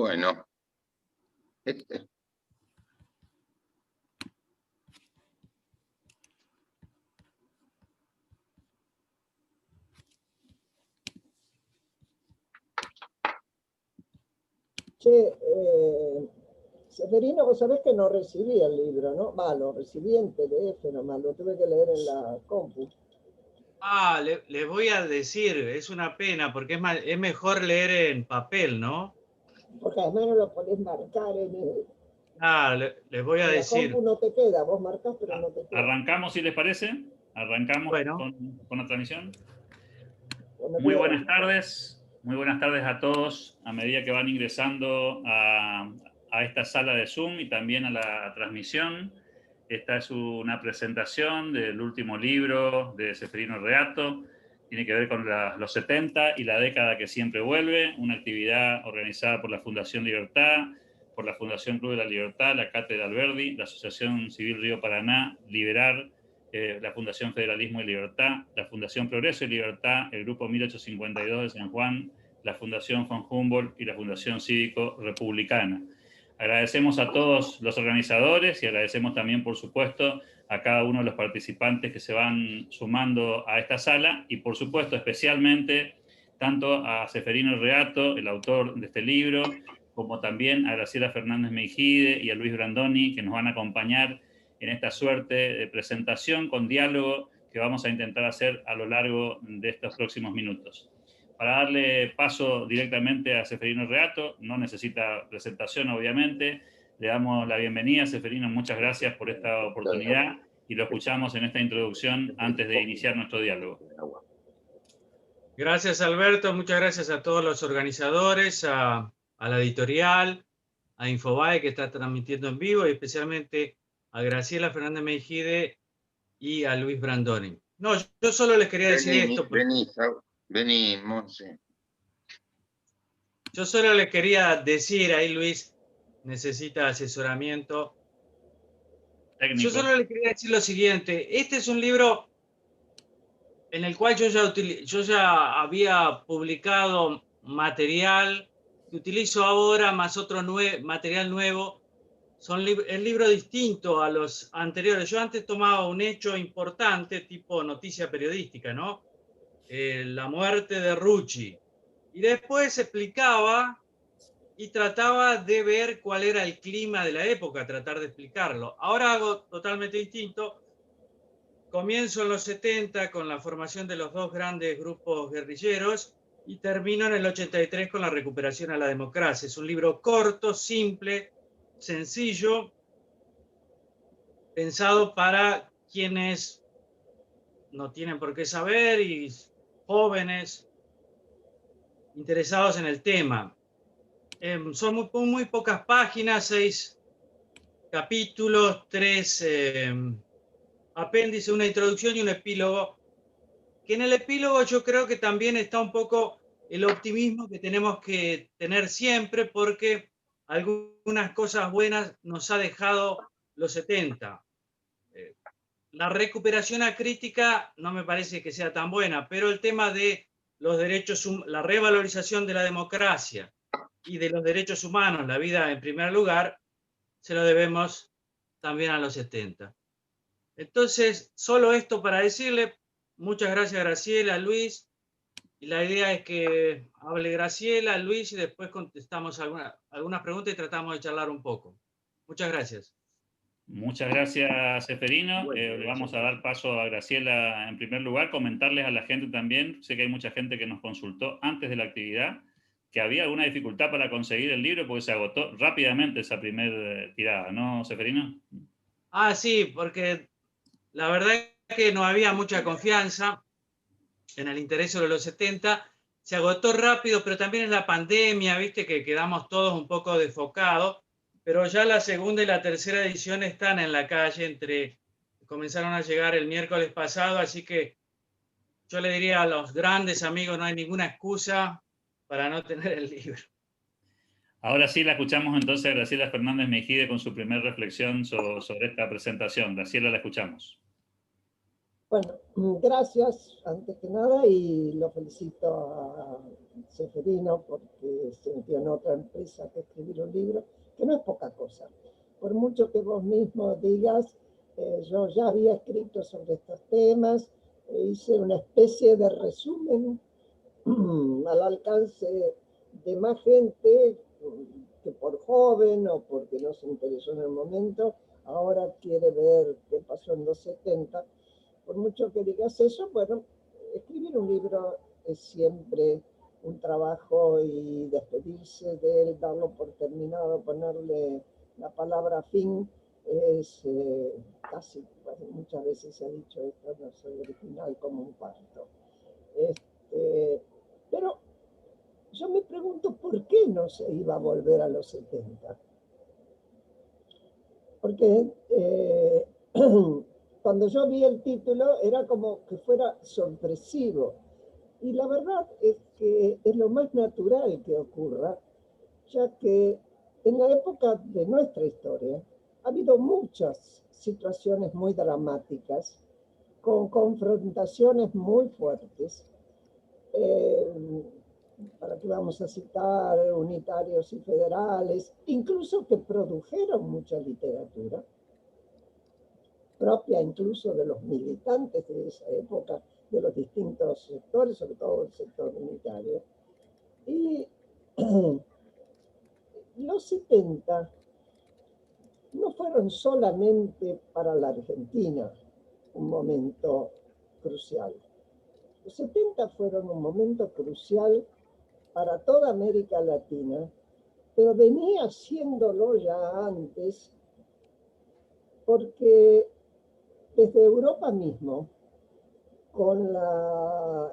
Bueno, Che, Seferino, vos sabés que no recibí el libro, ¿no? Lo recibí en PDF nomás, lo tuve que leer en la compu. Les voy a decir, es una pena, porque es mejor leer en papel, ¿no? Porque además no lo podés marcar en el... Les voy a en decir. la compu no te queda, vos marcás, pero no te queda. Arrancamos, si les parece. Arrancamos bueno. con la transmisión. Cuando Muy quieras. buenas tardes. Muy buenas tardes a todos. A medida que van ingresando a esta sala de Zoom y también a la transmisión. Esta es una presentación del último libro de Seferino Reato. Tiene que ver con los 70 y la década que siempre vuelve. Una actividad organizada por la Fundación Libertad, por la Fundación Club de la Libertad, la Cátedra Alberdi, la Asociación Civil Río Paraná, Liberar, la Fundación Federalismo y Libertad, la Fundación Progreso y Libertad, el Grupo 1852 de San Juan, la Fundación von Humboldt y la Fundación Cívico Republicana. Agradecemos a todos los organizadores y agradecemos también, por supuesto, a cada uno de los participantes que se van sumando a esta sala y, por supuesto, especialmente tanto a Seferino Reato, el autor de este libro, como también a Graciela Fernández Meijide y a Luis Brandoni, que nos van a acompañar en esta suerte de presentación con diálogo que vamos a intentar hacer a lo largo de estos próximos minutos. Para darle paso directamente a Seferino Reato, no necesita presentación, obviamente. Le damos la bienvenida, Seferino, muchas gracias por esta oportunidad y lo escuchamos en esta introducción antes de iniciar nuestro diálogo. Gracias, Alberto. Muchas gracias a todos los organizadores, a la editorial, a Infobae, que está transmitiendo en vivo, y especialmente a Graciela Fernández Meijide y a Luis Brandoni. No, yo solo les quería decir esto. Venimos, sí. Yo solo les quería decir, ahí Luis necesita asesoramiento. Técnico. Yo solo les quería decir lo siguiente. Este es un libro en el cual yo ya había publicado material que utilizo ahora, más otro material nuevo. Es libro distinto a los anteriores. Yo antes tomaba un hecho importante, tipo noticia periodística, ¿no? La muerte de Rucci. Y después explicaba y trataba de ver cuál era el clima de la época, tratar de explicarlo. Ahora hago totalmente distinto. Comienzo en los 70 con la formación de los dos grandes grupos guerrilleros y termino en el 83 con la recuperación a la democracia. Es un libro corto, simple, sencillo, pensado para quienes no tienen por qué saber y jóvenes interesados en el tema. Son muy pocas páginas, 6 capítulos, 3 apéndices, una introducción y un epílogo, que en el epílogo yo creo que también está un poco el optimismo que tenemos que tener siempre, porque algunas cosas buenas nos ha dejado los 70. La recuperación acrítica no me parece que sea tan buena, pero el tema de los derechos, la revalorización de la democracia y de los derechos humanos, la vida en primer lugar, se lo debemos también a los 70. Entonces, solo esto para decirle, muchas gracias Graciela, Luis, y la idea es que hable Graciela, Luis, y después contestamos algunas preguntas y tratamos de charlar un poco. Muchas gracias. Muchas gracias, Seferino. Bueno, le vamos a dar paso a Graciela en primer lugar, comentarles a la gente también, sé que hay mucha gente que nos consultó antes de la actividad, que había alguna dificultad para conseguir el libro porque se agotó rápidamente esa primera tirada, ¿no, Seferino? Sí, porque la verdad es que no había mucha confianza en el interés sobre los 70, se agotó rápido, pero también es la pandemia, viste que quedamos todos un poco desfocados, pero ya la segunda y la tercera edición están en la calle, comenzaron a llegar el miércoles pasado, así que yo le diría a los grandes amigos, no hay ninguna excusa para no tener el libro. Ahora sí la escuchamos entonces a Graciela Fernández Meijide con su primera reflexión sobre esta presentación. Graciela, la escuchamos. Bueno, gracias antes que nada y lo felicito a Seferino porque se metió en otra empresa que escribir un libro, que no es poca cosa. Por mucho que vos mismo digas, yo ya había escrito sobre estos temas, hice una especie de resumen al alcance de más gente que por joven o porque no se interesó en el momento, ahora quiere ver qué pasó en los 70. Por mucho que digas eso, bueno, escribir un libro es siempre un trabajo y despedirse de él, darlo por terminado, ponerle la palabra fin, es casi, bueno, muchas veces se ha dicho esto, no soy original como un parto. Pero yo me pregunto por qué no se iba a volver a los 70. Porque cuando yo vi el título era como que fuera sorpresivo. Y la verdad es que es lo más natural que ocurra, ya que en la época de nuestra historia ha habido muchas situaciones muy dramáticas, con confrontaciones muy fuertes. ¿Para qué vamos a citar unitarios y federales? Incluso que produjeron mucha literatura propia incluso de los militantes de esa época, de los distintos sectores, sobre todo el sector unitario. Y los 70 no fueron solamente para la Argentina un momento crucial. Los 70 fueron un momento crucial para toda América Latina, pero venía siéndolo ya antes, porque desde Europa mismo, con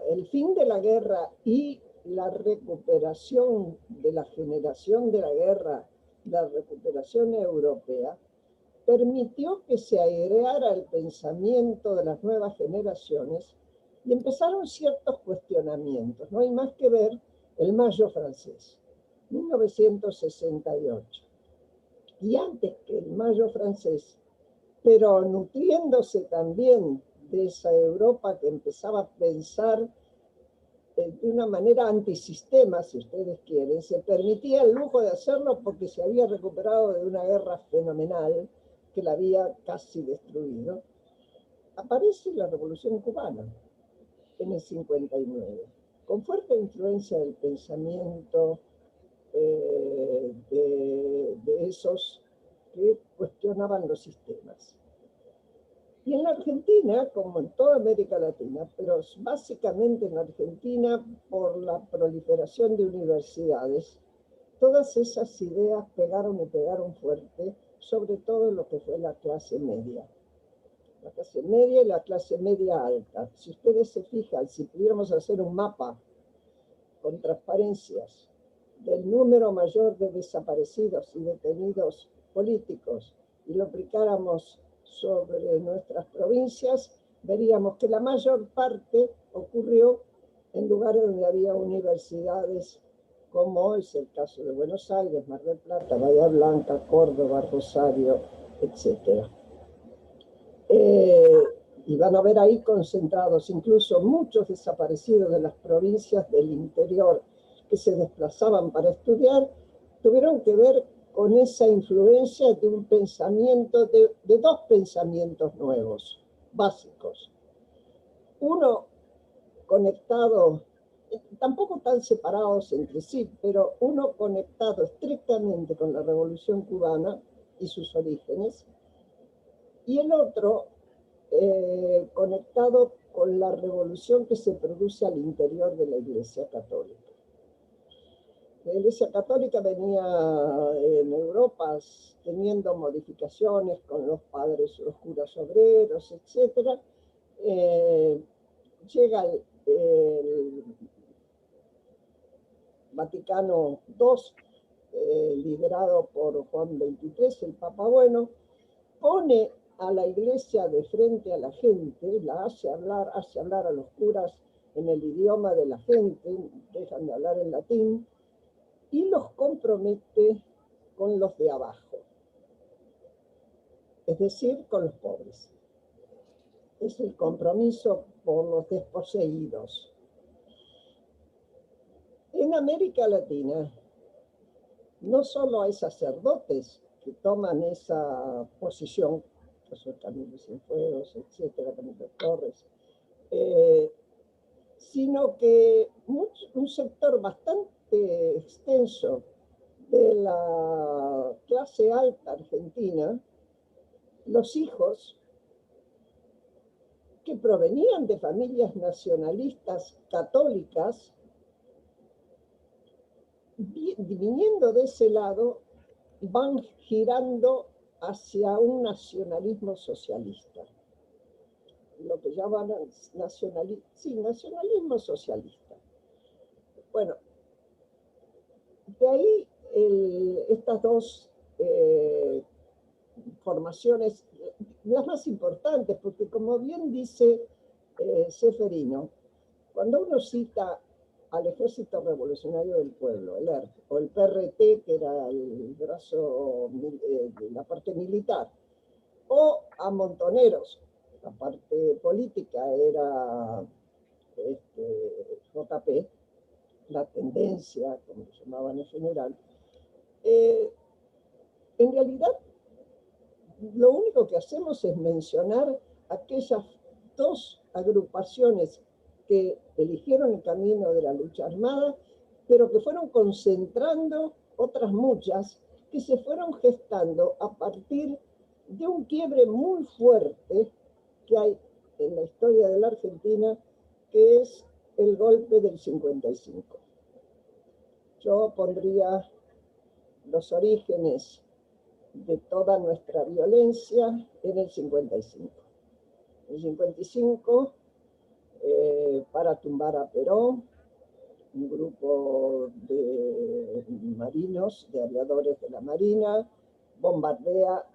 el fin de la guerra y la recuperación de la generación de la guerra, la recuperación europea, permitió que se aireara el pensamiento de las nuevas generaciones y empezaron ciertos cuestionamientos. No hay más que ver el Mayo francés, 1968. Y antes que el Mayo francés, pero nutriéndose también de esa Europa que empezaba a pensar de una manera antisistema, si ustedes quieren, se permitía el lujo de hacerlo porque se había recuperado de una guerra fenomenal que la había casi destruido. Aparece la Revolución Cubana en el 59, con fuerte influencia del pensamiento de esos que cuestionaban los sistemas. Y en la Argentina, como en toda América Latina, pero básicamente en la Argentina por la proliferación de universidades, todas esas ideas pegaron y pegaron fuerte, sobre todo en lo que fue la clase media. La clase media y la clase media alta. Si ustedes se fijan, si pudiéramos hacer un mapa con transparencias del número mayor de desaparecidos y detenidos políticos y lo aplicáramos sobre nuestras provincias, veríamos que la mayor parte ocurrió en lugares donde había universidades, como es el caso de Buenos Aires, Mar del Plata, Bahía Blanca, Córdoba, Rosario, etc. Y van a ver ahí concentrados incluso muchos desaparecidos de las provincias del interior que se desplazaban para estudiar, tuvieron que ver con esa influencia de un pensamiento, de dos pensamientos nuevos, básicos. Uno conectado, tampoco tan separados entre sí, pero uno conectado estrictamente con la Revolución Cubana y sus orígenes, y el otro conectado con la revolución que se produce al interior de la Iglesia Católica. La Iglesia Católica venía en Europa teniendo modificaciones con los padres, los curas obreros, etc. Llega el Vaticano II, liderado por Juan XXIII, el Papa Bueno, pone a la Iglesia de frente a la gente, la hace hablar a los curas en el idioma de la gente, dejan de hablar en latín, y los compromete con los de abajo, es decir, con los pobres. es el compromiso por los desposeídos. En América Latina, no solo hay sacerdotes que toman esa posición, pues Camilo Cienfuegos, etcétera, Camilo Torres, sino que un sector bastante extenso de la clase alta argentina, los hijos que provenían de familias nacionalistas católicas, viniendo de ese lado, van girando hacia un nacionalismo socialista. Lo que llaman nacionalismo socialista. Bueno, de ahí estas dos formaciones, las más importantes, porque como bien dice Ceferino, cuando uno cita al Ejército Revolucionario del Pueblo, el ERP, o el PRT, que era el brazo de la parte militar, o a Montoneros, la parte política era JP, la tendencia, como se llamaban en general, en realidad lo único que hacemos es mencionar aquellas dos agrupaciones que eligieron el camino de la lucha armada, pero que fueron concentrando otras muchas que se fueron gestando a partir de un quiebre muy fuerte que hay en la historia de la Argentina, que es el golpe del 55. Yo pondría los orígenes de toda nuestra violencia en el 55. El 55, para tumbar a Perón, un grupo de marinos, de aviadores de la Marina, bombardea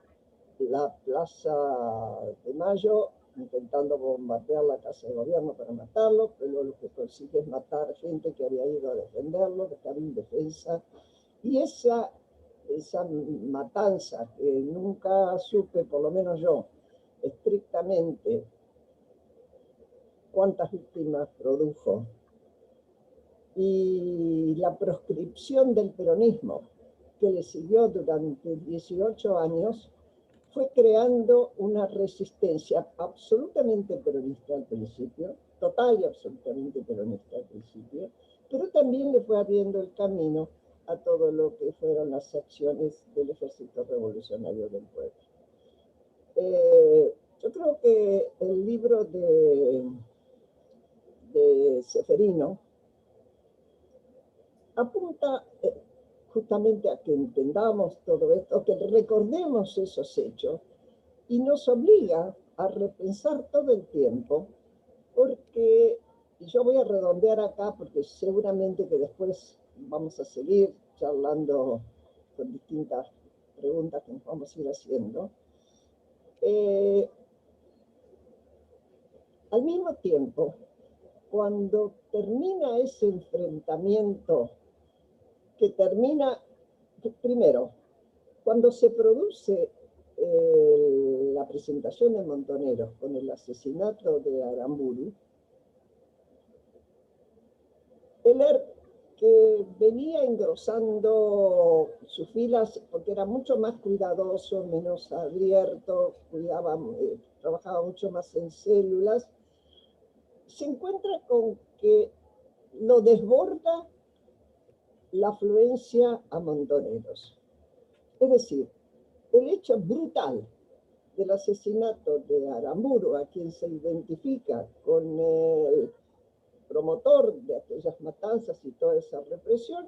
la Plaza de Mayo, intentando bombardear la Casa de Gobierno para matarlo, pero lo que consigue es matar gente que había ido a defenderlo, que estaba indefensa. Y esa matanza, que nunca supe, por lo menos yo, estrictamente cuántas víctimas produjo, y la proscripción del peronismo que le siguió durante 18 años, fue creando una resistencia absolutamente peronista al principio, total y absolutamente peronista al principio, pero también le fue abriendo el camino a todo lo que fueron las acciones del Ejército Revolucionario del Pueblo. Yo creo que el libro de Ceferino apunta justamente a que entendamos todo esto, que recordemos esos hechos, y nos obliga a repensar todo el tiempo, porque yo voy a redondear acá, porque seguramente que después vamos a seguir charlando con distintas preguntas que nos vamos a ir haciendo. Al mismo tiempo, cuando termina ese enfrentamiento, que termina, primero, cuando se produce la presentación de Montoneros con el asesinato de Aramburu, el ERP, que venía engrosando sus filas porque era mucho más cuidadoso, menos abierto, trabajaba mucho más en células, se encuentra con que lo desborda la afluencia a Montoneros. Es decir, el hecho brutal del asesinato de Aramburu, a quien se identifica con el promotor de aquellas matanzas y toda esa represión,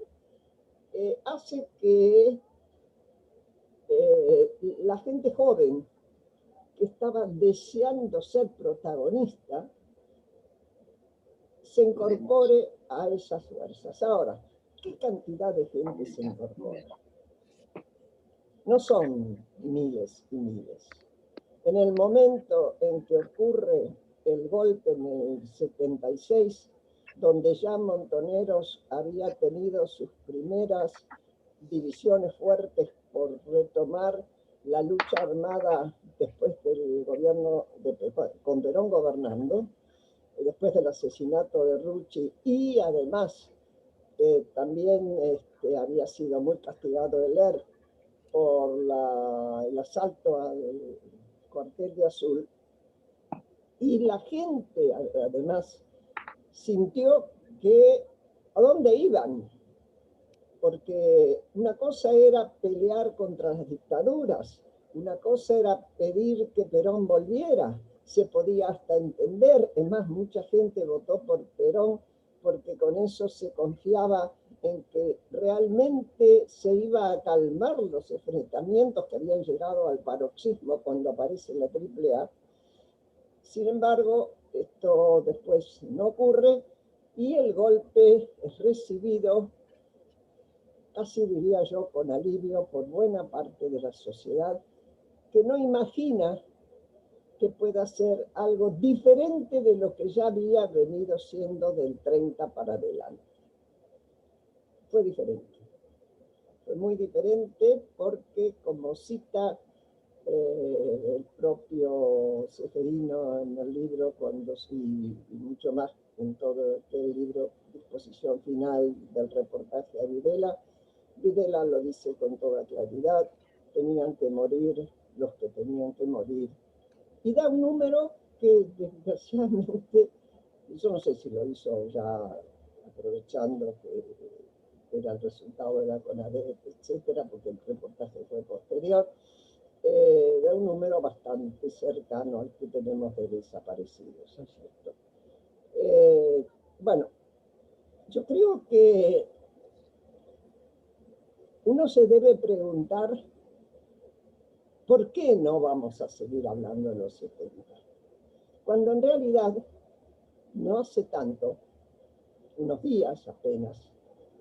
hace que la gente joven que estaba deseando ser protagonista se incorpore a esas fuerzas. Ahora, ¿qué cantidad de gente se incorpora? No son miles y miles. En el momento en que ocurre el golpe en el 76, donde ya Montoneros había tenido sus primeras divisiones fuertes por retomar la lucha armada después del gobierno, con Perón gobernando, después del asesinato de Rucci, y además también había sido muy castigado el ERP por el asalto al cuartel de Azul, y la gente además sintió que ¿a dónde iban? Porque una cosa era pelear contra las dictaduras, una cosa era pedir que Perón volviera, se podía hasta entender, es más, mucha gente votó por Perón porque con eso se confiaba en que realmente se iba a calmar los enfrentamientos que habían llegado al paroxismo cuando aparece la AAA. Sin embargo, esto después no ocurre y el golpe es recibido, casi diría yo, con alivio por buena parte de la sociedad, que no imagina que pueda ser algo diferente de lo que ya había venido siendo del 30 para adelante. Fue diferente. Fue muy diferente porque, como cita el propio Ceferino en el libro, y mucho más en todo el libro, disposición final del reportaje a Videla, Videla lo dice con toda claridad: tenían que morir los que tenían que morir. Y da un número que desgraciadamente, yo no sé si lo hizo ya aprovechando que era el resultado de la CONADEP, etcétera, porque el reportaje fue posterior, da un número bastante cercano al que tenemos de desaparecidos, ¿no es cierto? Bueno, yo creo que uno se debe preguntar ¿por qué no vamos a seguir hablando de los 70? Cuando en realidad, no hace tanto, unos días apenas,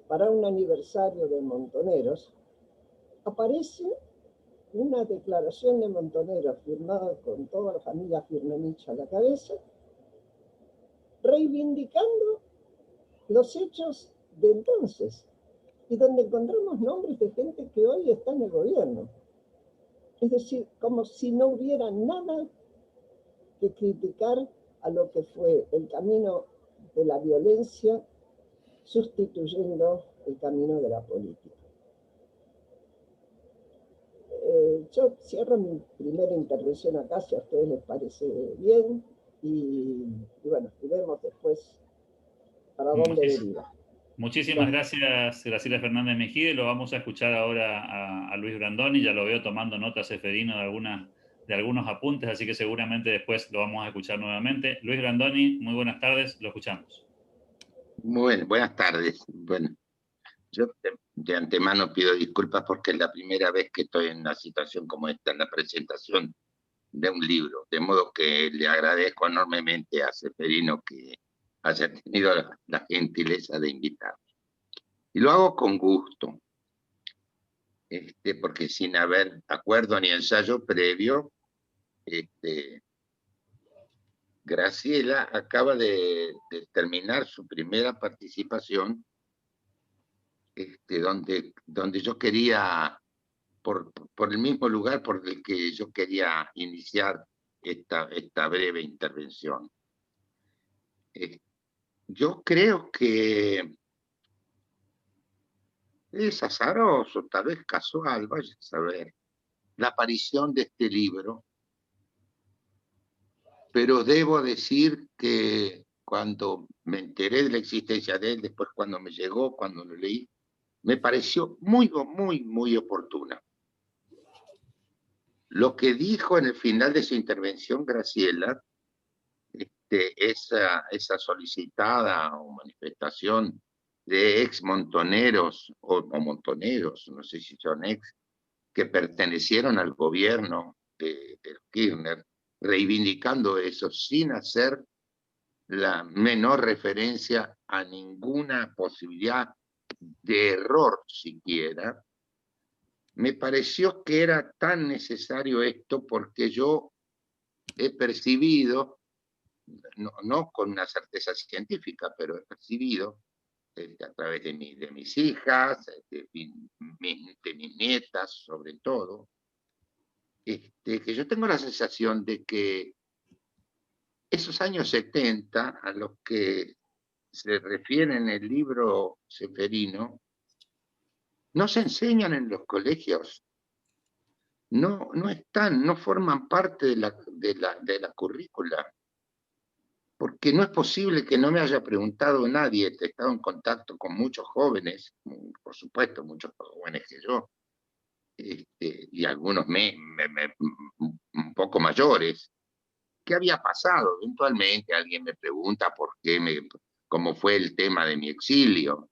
para un aniversario de Montoneros, aparece una declaración de Montoneros firmada con toda la familia Firmenich a la cabeza, reivindicando los hechos de entonces, y donde encontramos nombres de gente que hoy está en el gobierno. Es decir, como si no hubiera nada que criticar a lo que fue el camino de la violencia sustituyendo el camino de la política. Yo cierro mi primera intervención acá, si a ustedes les parece bien, y bueno, y vemos después para dónde deriva. Muchísimas gracias, Graciela Fernández Mejide. Lo vamos a escuchar ahora a Luis Brandoni. Ya lo veo tomando notas, Ceferino, de algunos apuntes, así que seguramente después lo vamos a escuchar nuevamente. Luis Brandoni, muy buenas tardes, lo escuchamos. Bueno, buenas tardes. Bueno, yo de antemano pido disculpas porque es la primera vez que estoy en una situación como esta, en la presentación de un libro, de modo que le agradezco enormemente a Ceferino que haya tenido la gentileza de invitarme. Y lo hago con gusto, porque sin haber acuerdo ni ensayo previo, Graciela acaba de terminar su primera participación, donde yo quería, por el mismo lugar por el que yo quería iniciar esta breve intervención. Yo creo que es azaroso, tal vez casual, vaya a saber, la aparición de este libro, pero debo decir que cuando me enteré de la existencia de él, después cuando me llegó, cuando lo leí, me pareció muy, muy, muy oportuna. Lo que dijo en el final de su intervención Graciela, esa solicitada o manifestación de ex montoneros o montoneros, no sé si son ex, que pertenecieron al gobierno de Kirchner, reivindicando eso sin hacer la menor referencia a ninguna posibilidad de error siquiera, me pareció que era tan necesario esto porque yo he percibido, no con una certeza científica, pero he percibido a través de mis hijas, de mis nietas sobre todo, que yo tengo la sensación de que esos años 70, a los que se refiere en el libro Ceferino, no se enseñan en los colegios, no están, no forman parte de la currícula, porque no es posible que no me haya preguntado nadie. He estado en contacto con muchos jóvenes, por supuesto, muchos más jóvenes que yo, y algunos un poco mayores. ¿Qué había pasado? Eventualmente alguien me pregunta cómo fue el tema de mi exilio,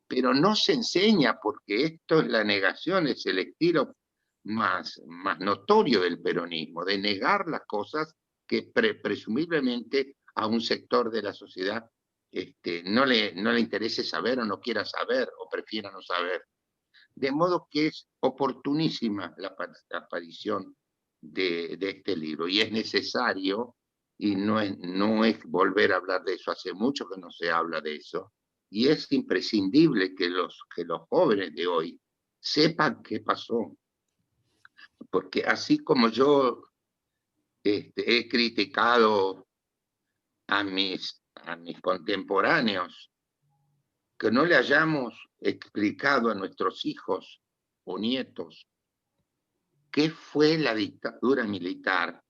pero no se enseña porque esto es la negación, es el estilo más notorio del peronismo, de negar las cosas que presumiblemente a un sector de la sociedad no le interese saber o no quiera saber o prefiera no saber. De modo que es oportunísima la aparición de este libro y es necesario, y no es volver a hablar de eso, hace mucho que no se habla de eso, y es imprescindible que los jóvenes de hoy sepan qué pasó, porque así como yo he criticado a mis contemporáneos que no le hayamos explicado a nuestros hijos o nietos qué fue la dictadura militar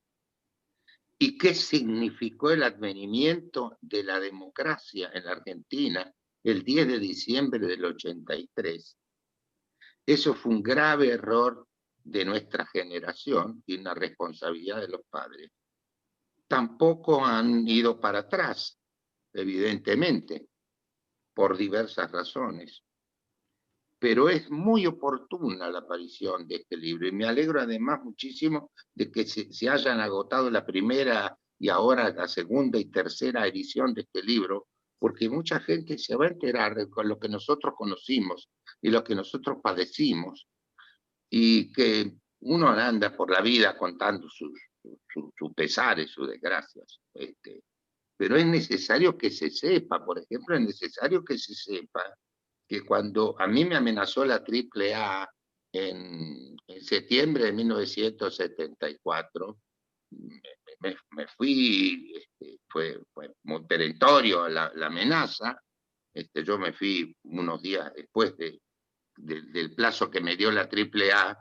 y qué significó el advenimiento de la democracia en la Argentina el 10 de diciembre del 83. Eso fue un grave error de nuestra generación y una responsabilidad de los padres. Tampoco han ido para atrás, evidentemente, por diversas razones. Pero es muy oportuna la aparición de este libro y me alegro además muchísimo de que se hayan agotado la primera y ahora la segunda y tercera edición de este libro, porque mucha gente se va a enterar de lo que nosotros conocimos y lo que nosotros padecimos, y que uno anda por la vida contando sus pesares, sus desgracias. Pero es necesario que se sepa, por ejemplo, es necesario que se sepa que cuando a mí me amenazó la AAA en septiembre de 1974, me fui, fue muy perentorio la amenaza. Yo me fui unos días después del plazo que me dio la AAA,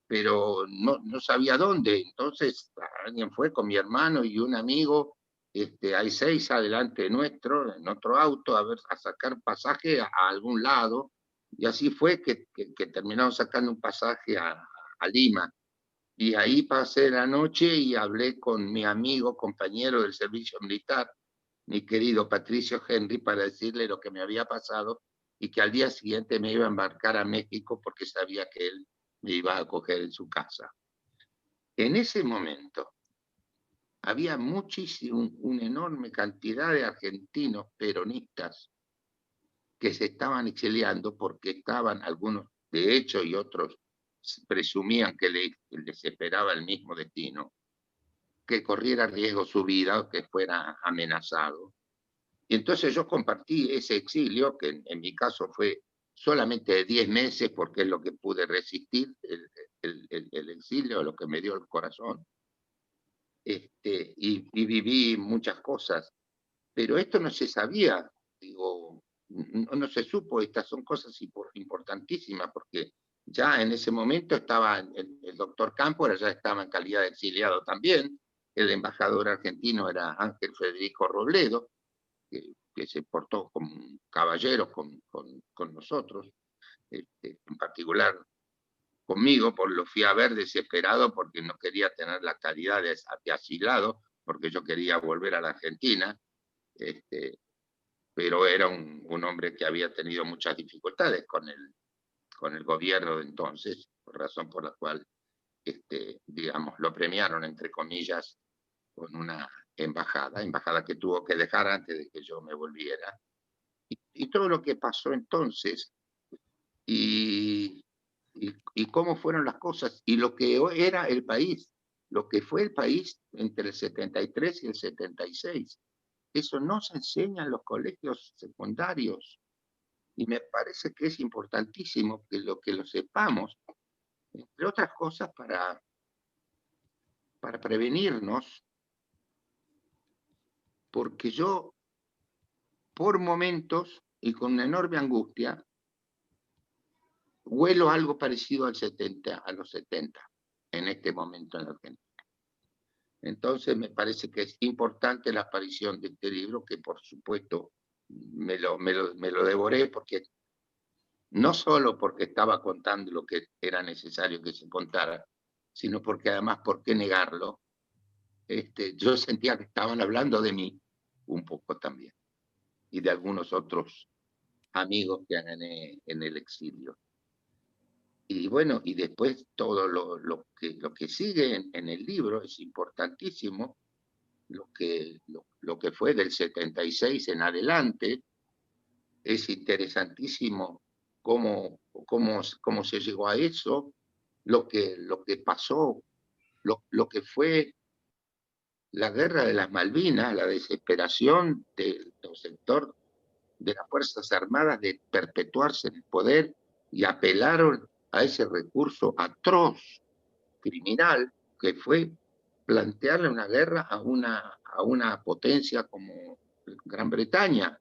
pero no sabía dónde. Entonces alguien fue con mi hermano y un amigo, hay 6 adelante nuestro, en otro auto, a sacar pasaje a algún lado, y así fue que terminamos sacando un pasaje a Lima. Y ahí pasé la noche y hablé con mi amigo, compañero del servicio militar, mi querido Patricio Henry, para decirle lo que me había pasado y que al día siguiente me iba a embarcar a México porque sabía que él me iba a acoger en su casa. En ese momento había una enorme cantidad de argentinos peronistas que se estaban exiliando porque estaban algunos, de hecho, y otros presumían que les esperaba el mismo destino, que corriera riesgo su vida o que fuera amenazado. Y entonces yo compartí ese exilio, que en mi caso fue solamente de 10 meses, porque es lo que pude resistir, el exilio, lo que me dio el corazón. Y viví muchas cosas, pero esto no se sabía, digo, no se supo. Estas son cosas importantísimas, porque ya en ese momento estaba el doctor Cámpora, ya estaba en calidad de exiliado también, el embajador argentino era Ángel Federico Robledo, que se portó como un caballero con nosotros, en particular conmigo, lo fui a ver desesperado porque no quería tener la calidad de asilado, porque yo quería volver a la Argentina, pero era un hombre que había tenido muchas dificultades con el gobierno de entonces, por razón por la cual, digamos, lo premiaron, entre comillas, con una embajada que tuvo que dejar antes de que yo me volviera. Y todo lo que pasó entonces, y cómo fueron las cosas, y lo que era el país, lo que fue el país entre el 73 y el 76. Eso no se enseña en los colegios secundarios, y me parece que es importantísimo que lo sepamos, entre otras cosas, para prevenirnos, porque yo, por momentos y con una enorme angustia, huelo algo parecido a los 70, en este momento en la Argentina. Entonces me parece que es importante la aparición de este libro, que por supuesto me lo devoré, porque no solo porque estaba contando lo que era necesario que se contara, sino porque además, ¿por qué negarlo? Yo sentía que estaban hablando de mí un poco también, y de algunos otros amigos que gané en el exilio. Y bueno, y después todo lo que sigue en el libro es importantísimo, lo que fue del 76 en adelante. Es interesantísimo cómo se llegó a eso, lo que pasó, lo que fue la guerra de las Malvinas, la desesperación del sector de las Fuerzas Armadas de perpetuarse en el poder, y apelaron a ese recurso atroz, criminal, que fue plantearle una guerra a una potencia como Gran Bretaña,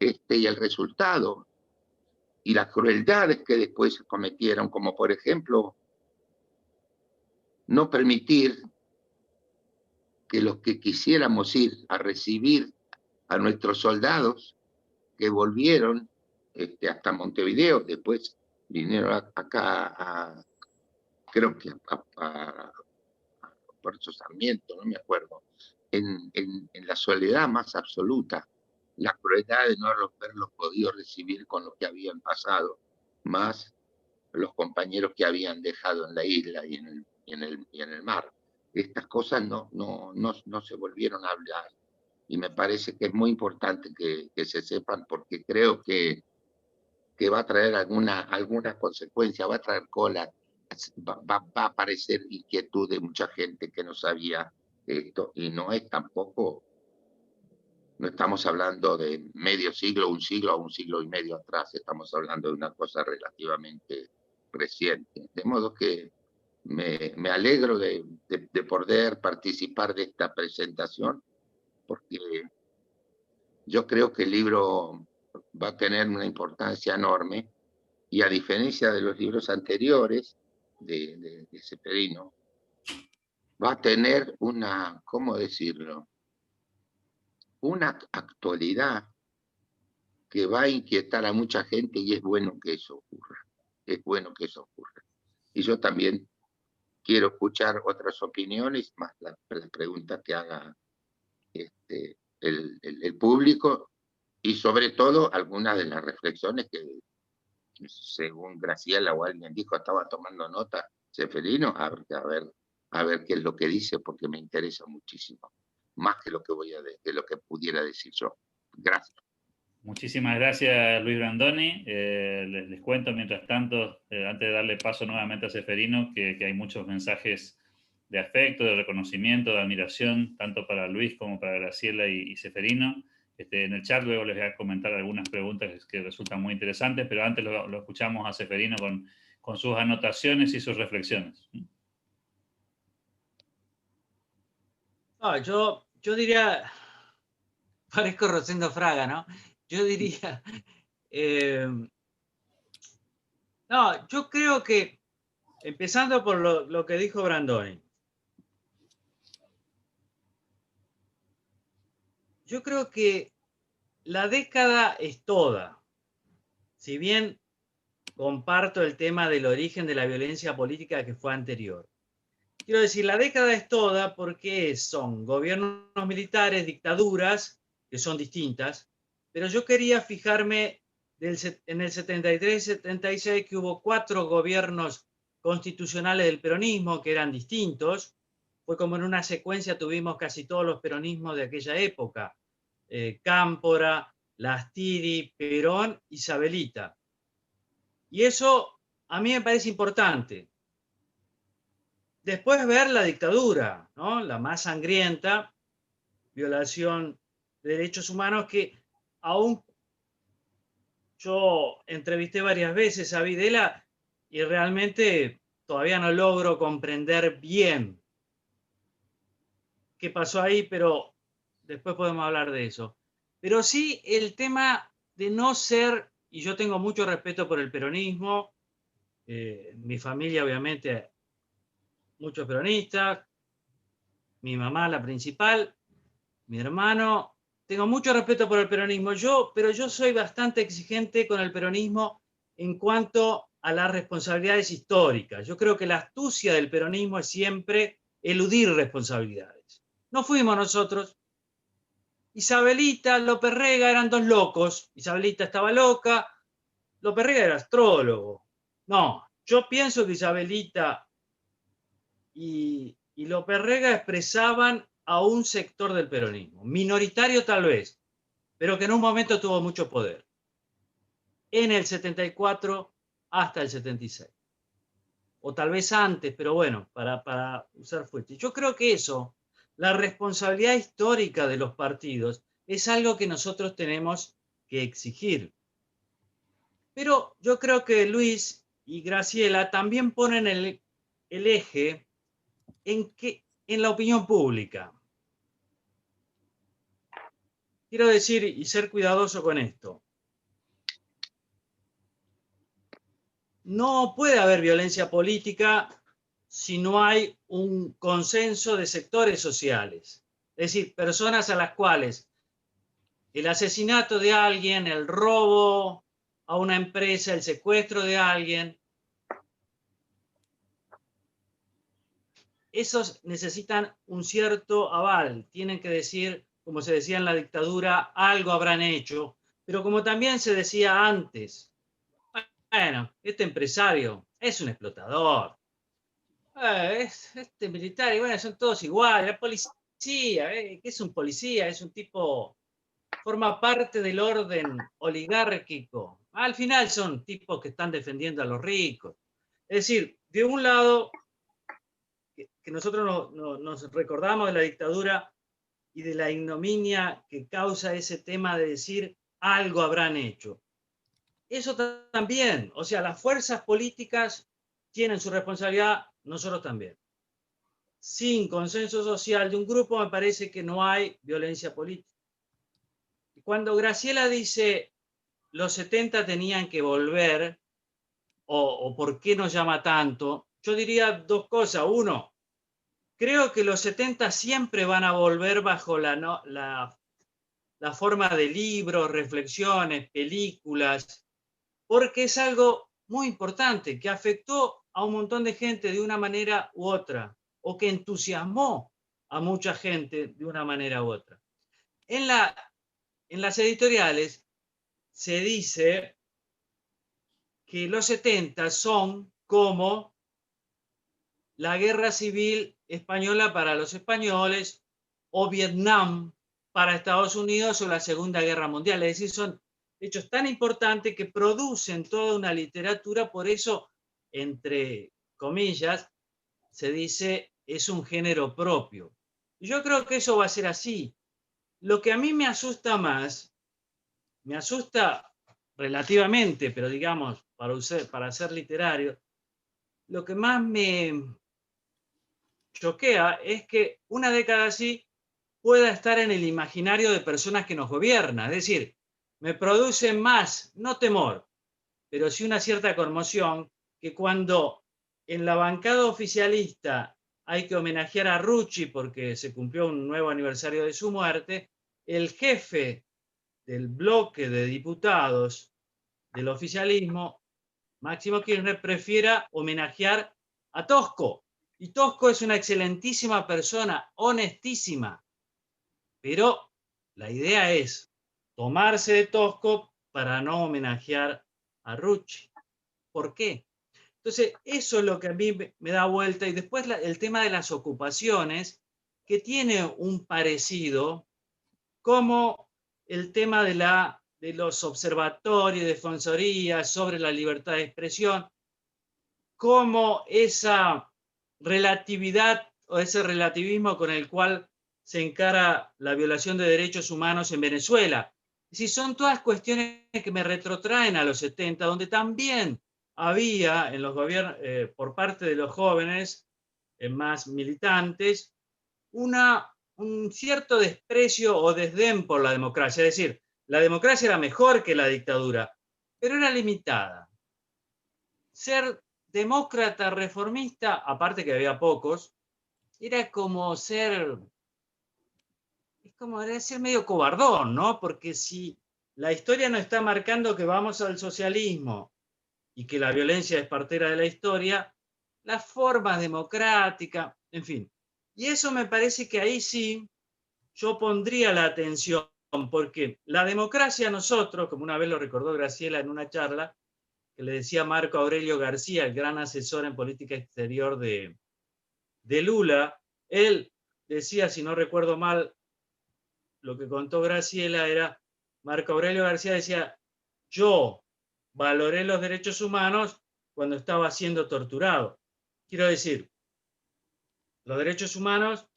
y el resultado, y las crueldades que después se cometieron, como por ejemplo, no permitir que los que quisiéramos ir a recibir a nuestros soldados que volvieron hasta Montevideo, después vinieron acá creo que a Puerto Sarmiento, no me acuerdo, en la soledad más absoluta, la crueldad de no haberlos podido recibir con lo que habían pasado, más los compañeros que habían dejado en la isla y en el mar. Estas cosas no se volvieron a hablar, y me parece que es muy importante que se sepan, porque creo que va a traer alguna consecuencia, va a traer cola, va a aparecer inquietud de mucha gente que no sabía esto, y no es tampoco, no estamos hablando de medio siglo, un siglo o un siglo y medio atrás, estamos hablando de una cosa relativamente reciente. De modo que me alegro de poder participar de esta presentación, porque yo creo que el libro va a tener una importancia enorme, y a diferencia de los libros anteriores de Ceferino, va a tener una, ¿cómo decirlo?, una actualidad que va a inquietar a mucha gente, y es bueno que eso ocurra. Es bueno que eso ocurra. Y yo también quiero escuchar otras opiniones, más las preguntas que haga el público, y sobre todo algunas de las reflexiones que, según Graciela o alguien dijo, estaba tomando nota Ceferino, a ver qué es lo que dice, porque me interesa muchísimo, más que lo que pudiera decir yo. Gracias. Muchísimas gracias, Luis Brandoni. Les cuento, mientras tanto, antes de darle paso nuevamente a Ceferino, que hay muchos mensajes de afecto, de reconocimiento, de admiración, tanto para Luis como para Graciela y Ceferino. En el chat luego les voy a comentar algunas preguntas que resultan muy interesantes, pero antes lo escuchamos a Ceferino con sus anotaciones y sus reflexiones. Yo diría, parezco Rosendo Fraga, ¿no? Yo diría, no, yo creo que, empezando por lo que dijo Brandoni, yo creo que la década es toda. Si bien comparto el tema del origen de la violencia política que fue anterior. Quiero decir, la década es toda porque son gobiernos militares, dictaduras, que son distintas, pero yo quería fijarme en el 73 y 76, que hubo 4 gobiernos constitucionales del peronismo que eran distintos. Fue como en una secuencia, tuvimos casi todos los peronismos de aquella época. Cámpora, Lastiri, Perón, Isabelita. Y eso a mí me parece importante. Después ver la dictadura, ¿no? La más sangrienta, violación de derechos humanos, que aún yo entrevisté varias veces a Videla y realmente todavía no logro comprender bien qué pasó ahí, pero después podemos hablar de eso. Pero sí el tema de no ser, y yo tengo mucho respeto por el peronismo, mi familia obviamente, muchos peronistas, mi mamá la principal, mi hermano, tengo mucho respeto por el peronismo, pero yo soy bastante exigente con el peronismo en cuanto a las responsabilidades históricas. Yo creo que la astucia del peronismo es siempre eludir responsabilidades. No fuimos nosotros. Isabelita, López Rega eran dos locos. Isabelita estaba loca, López Rega era astrólogo. No, yo pienso que Isabelita y López Rega expresaban a un sector del peronismo, minoritario tal vez, pero que en un momento tuvo mucho poder. En el 74 hasta el 76. O tal vez antes, pero bueno, para usar fuerte. Yo creo que eso, la responsabilidad histórica de los partidos, es algo que nosotros tenemos que exigir. Pero yo creo que Luis y Graciela también ponen el eje en la opinión pública. Quiero decir, y ser cuidadoso con esto, no puede haber violencia política si no hay un consenso de sectores sociales. Es decir, personas a las cuales el asesinato de alguien, el robo a una empresa, el secuestro de alguien, esos necesitan un cierto aval. Tienen que decir, como se decía en la dictadura, algo habrán hecho. Pero como también se decía antes, bueno, este empresario es un explotador. Este militar, y bueno, son todos iguales. La policía, ¿qué es un policía? Es un tipo, forma parte del orden oligárquico. Al final son tipos que están defendiendo a los ricos. Es decir, de un lado, que nosotros nos recordamos de la dictadura y de la ignominia que causa ese tema de decir algo habrán hecho. Eso también, o sea, las fuerzas políticas tienen su responsabilidad, nosotros también. Sin consenso social de un grupo me parece que no hay violencia política. Y cuando Graciela dice los 70 tenían que volver, o por qué nos llama tanto, yo diría dos cosas. Uno, creo que los 70 siempre van a volver bajo la forma de libros, reflexiones, películas, porque es algo muy importante que afectó a un montón de gente de una manera u otra, o que entusiasmó a mucha gente de una manera u otra. En las editoriales se dice que los 70 son como la guerra civil española para los españoles, o Vietnam para Estados Unidos, o la Segunda Guerra Mundial. Es decir, son hechos tan importantes que producen toda una literatura, por eso, entre comillas, se dice es un género propio. Y yo creo que eso va a ser así. Lo que a mí me asusta más, me asusta relativamente, pero digamos, para ser literario, lo que más me choquea es que una década así pueda estar en el imaginario de personas que nos gobiernan. Es decir, me produce más, no temor, pero sí una cierta conmoción, que cuando en la bancada oficialista hay que homenajear a Rucci porque se cumplió un nuevo aniversario de su muerte, el jefe del bloque de diputados del oficialismo, Máximo Kirchner, prefiera homenajear a Tosco. Y Tosco es una excelentísima persona, honestísima. Pero la idea es tomarse de Tosco para no homenajear a Rucci. ¿Por qué? Entonces, eso es lo que a mí me da vuelta. Y después el tema de las ocupaciones, que tiene un parecido, como el tema de los observatorios, defensorías sobre la libertad de expresión, como esa relatividad o ese relativismo con el cual se encara la violación de derechos humanos en Venezuela. Es decir, son todas cuestiones que me retrotraen a los 70, donde también había en los gobiernos, por parte de los jóvenes más militantes, una un cierto desprecio o desdén por la democracia. Es decir, la democracia era mejor que la dictadura, pero era limitada. Ser demócrata reformista, aparte que había pocos, era como ser medio cobardón, ¿no? Porque si la historia nos está marcando que vamos al socialismo y que la violencia es partera de la historia, las formas democráticas, en fin. Y eso me parece que ahí sí yo pondría la atención, porque la democracia nosotros, como una vez lo recordó Graciela en una charla, que le decía Marco Aurelio García, el gran asesor en política exterior de Lula, él decía, si no recuerdo mal, lo que contó Graciela era, Marco Aurelio García decía, yo valoré los derechos humanos cuando estaba siendo torturado. Quiero decir, los derechos humanos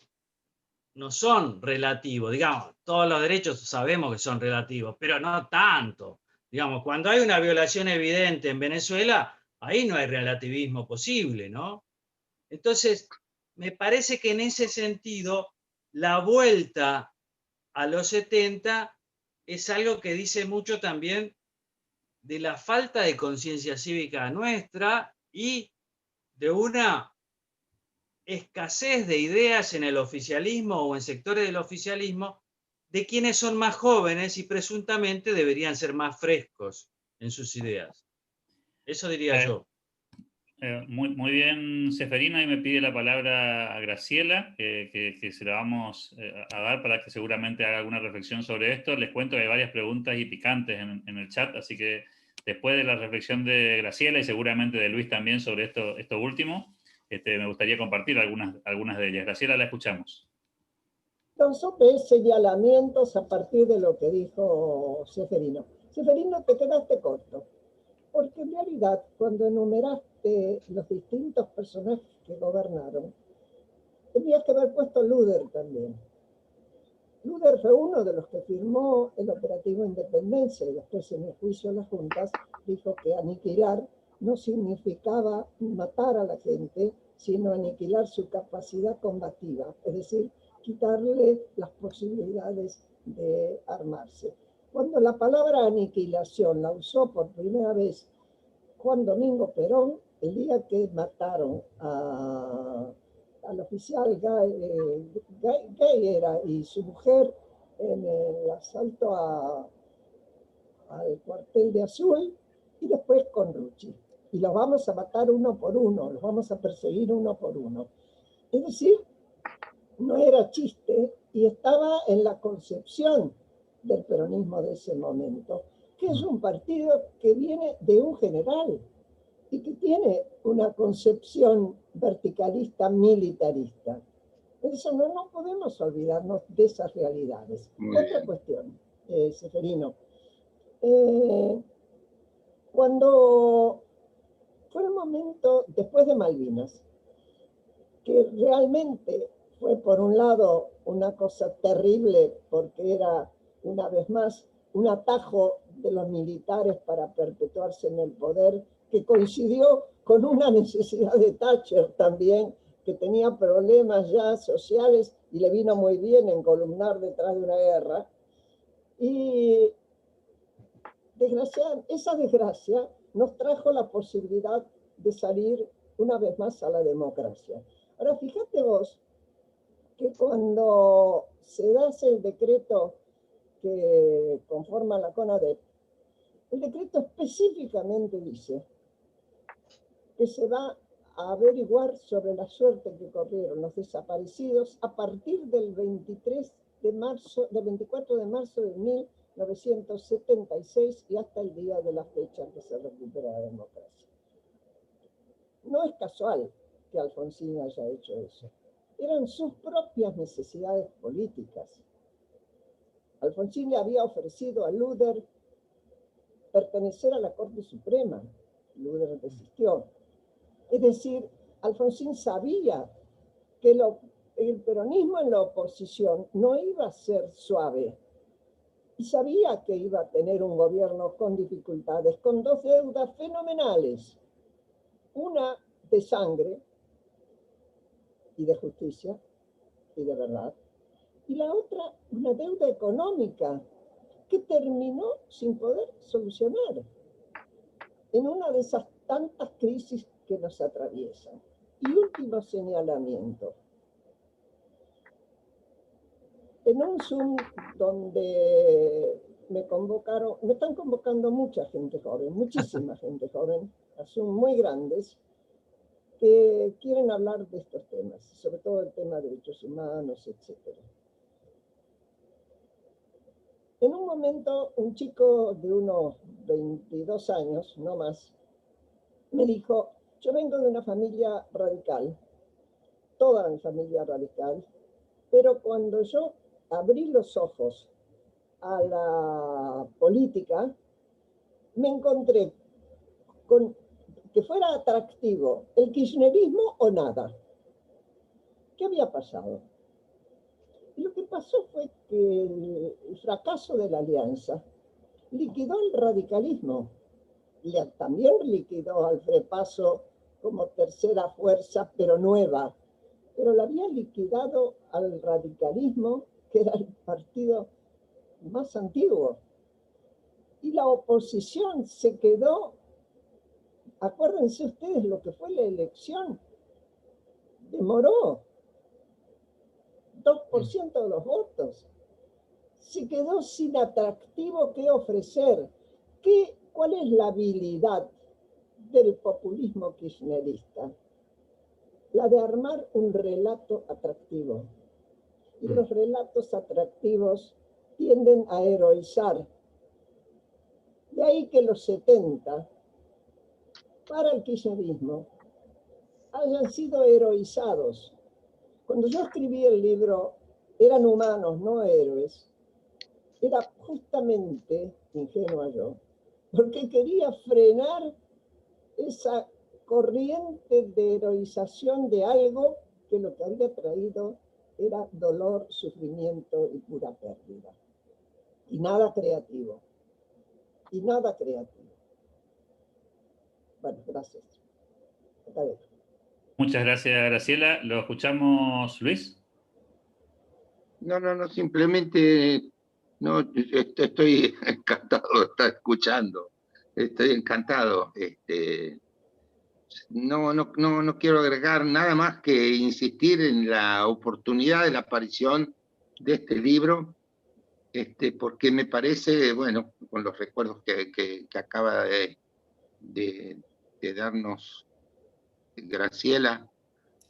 no son relativos, digamos, todos los derechos sabemos que son relativos, pero no tanto. Digamos, cuando hay una violación evidente en Venezuela, ahí no hay relativismo posible, ¿no? Entonces, me parece que en ese sentido, la vuelta a los 70 es algo que dice mucho también de la falta de conciencia cívica nuestra y de una escasez de ideas en el oficialismo o en sectores del oficialismo de quienes son más jóvenes y presuntamente deberían ser más frescos en sus ideas. Eso diría yo. Muy bien, Seferino, y me pide la palabra a Graciela, que se la vamos a dar para que seguramente haga alguna reflexión sobre esto. Les cuento que hay varias preguntas y picantes en el chat, así que después de la reflexión de Graciela y seguramente de Luis también sobre esto último, me gustaría compartir algunas de ellas. Graciela, la escuchamos. Son sobre señalamientos a partir de lo que dijo Seferino. Seferino, te quedaste corto, porque en realidad cuando enumeraste los distintos personajes que gobernaron, tenías que haber puesto Luder también. Luder fue uno de los que firmó el operativo Independencia y después en el juicio a las juntas dijo que aniquilar no significaba matar a la gente, sino aniquilar su capacidad combativa, es decir, quitarle las posibilidades de armarse. Cuando la palabra aniquilación la usó por primera vez Juan Domingo Perón, el día que mataron al oficial Gay era, y su mujer en el asalto al cuartel de Azul, y después con Rucci. Y los vamos a matar uno por uno, los vamos a perseguir uno por uno. Es decir, no era chiste y estaba en la concepción del peronismo de ese momento, que es un partido que viene de un general y que tiene una concepción verticalista militarista. Eso no podemos olvidarnos de esas realidades. Otra cuestión, Seferino. Cuando fue el momento, después de Malvinas, que realmente fue por un lado una cosa terrible porque era una vez más un atajo de los militares para perpetuarse en el poder, que coincidió con una necesidad de Thatcher también, que tenía problemas ya sociales y le vino muy bien encolumnar detrás de una guerra. Y esa desgracia nos trajo la posibilidad de salir una vez más a la democracia. Ahora, fíjate vos que cuando se da el decreto que conforma la CONADEP, el decreto específicamente dice que se va a averiguar sobre la suerte que corrieron los desaparecidos a partir del 24 de marzo de 1976 y hasta el día de la fecha que se recupera la democracia. No es casual que Alfonsín haya hecho eso. Eran sus propias necesidades políticas. Alfonsín le había ofrecido a Luder pertenecer a la Corte Suprema. Luder desistió. Es decir, Alfonsín sabía que el peronismo en la oposición no iba a ser suave y sabía que iba a tener un gobierno con dificultades, con dos deudas fenomenales. Una de sangre y de justicia y de verdad, y la otra una deuda económica que terminó sin poder solucionar en una de esas tantas crisis que nos atraviesan. Y último señalamiento. En un Zoom donde me están convocando mucha gente joven, muchísima gente joven, a Zoom muy grandes, que quieren hablar de estos temas, sobre todo el tema de derechos humanos, etc. En un momento, un chico de unos 22 años, no más, me dijo, yo vengo de una familia radical, toda mi familia radical, pero cuando yo abrí los ojos a la política, me encontré con que fuera atractivo el kirchnerismo o nada. ¿Qué había pasado? Y lo que pasó fue que el fracaso de la alianza liquidó el radicalismo, también liquidó al FREPASO como tercera fuerza, pero nueva, pero la había liquidado al radicalismo, que era el partido más antiguo. Y la oposición se quedó, acuérdense ustedes lo que fue la elección, demoró 2% de los votos, se quedó sin atractivo que ofrecer. ¿Cuál es la habilidad del populismo kirchnerista? La de armar un relato atractivo. Y los relatos atractivos tienden a heroizar. De ahí que los 70, para el kirchnerismo, hayan sido heroizados. Cuando yo escribí el libro, eran humanos, no héroes. Era justamente, ingenua yo, porque quería frenar esa corriente de heroización de algo que lo que había traído era dolor, sufrimiento y pura pérdida. Y nada creativo. Y nada creativo. Bueno, gracias. Acá dejo. Muchas gracias, Graciela. ¿Lo escuchamos, Luis? No, simplemente no, estoy encantado de estar escuchando. Estoy encantado. No quiero agregar nada más que insistir en la oportunidad de la aparición de este libro, porque me parece, bueno, con los recuerdos que acaba de darnos Graciela,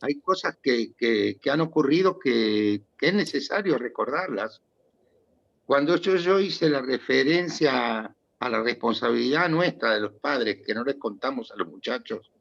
hay cosas que han ocurrido que es necesario recordarlas. Cuando yo hice la referencia a la responsabilidad nuestra de los padres, que no les contamos a los muchachos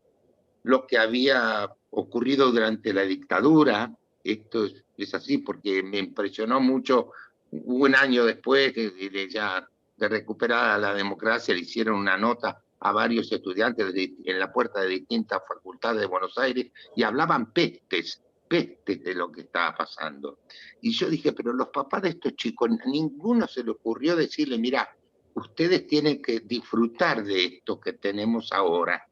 lo que había ocurrido durante la dictadura, esto es así porque me impresionó mucho, un año después de recuperada la democracia, le hicieron una nota a varios estudiantes en la puerta de distintas facultades de Buenos Aires y hablaban pestes de lo que estaba pasando. Y yo dije, pero los papás de estos chicos, ninguno se le ocurrió decirle, mira, ustedes tienen que disfrutar de esto que tenemos ahora,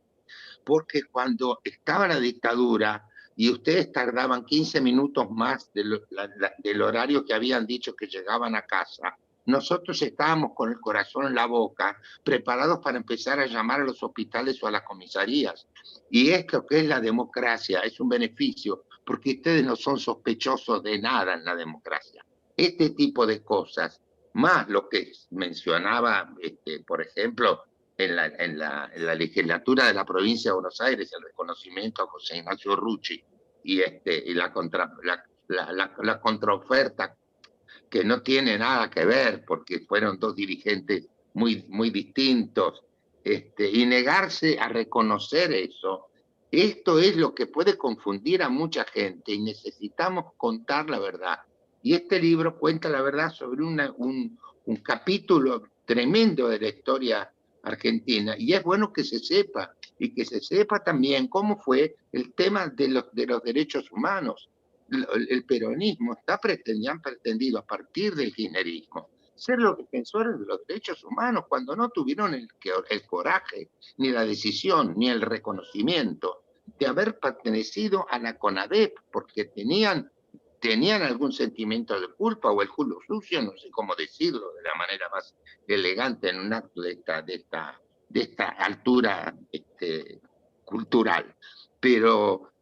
porque cuando estaba la dictadura y ustedes tardaban 15 minutos más del horario que habían dicho que llegaban a casa, nosotros estábamos con el corazón en la boca, preparados para empezar a llamar a los hospitales o a las comisarías. Y esto que es la democracia es un beneficio, porque ustedes no son sospechosos de nada en la democracia. Este tipo de cosas, más lo que mencionaba, por ejemplo, en la legislatura de la provincia de Buenos Aires, el reconocimiento a José Ignacio Rucci y la contraoferta, que no tiene nada que ver, porque fueron dos dirigentes muy distintos, y negarse a reconocer eso, esto es lo que puede confundir a mucha gente y necesitamos contar la verdad. Y este libro cuenta la verdad sobre un capítulo tremendo de la historia argentina, y es bueno que se sepa, y que se sepa también cómo fue el tema de los derechos humanos. El peronismo han pretendido a partir del kirchnerismo ser los defensores de los derechos humanos cuando no tuvieron el coraje, ni la decisión, ni el reconocimiento de haber pertenecido a la CONADEP, porque tenían tenían algún sentimiento de culpa o el culo sucio, no sé cómo decirlo de la manera más elegante en un acto de esta altura cultural. Pero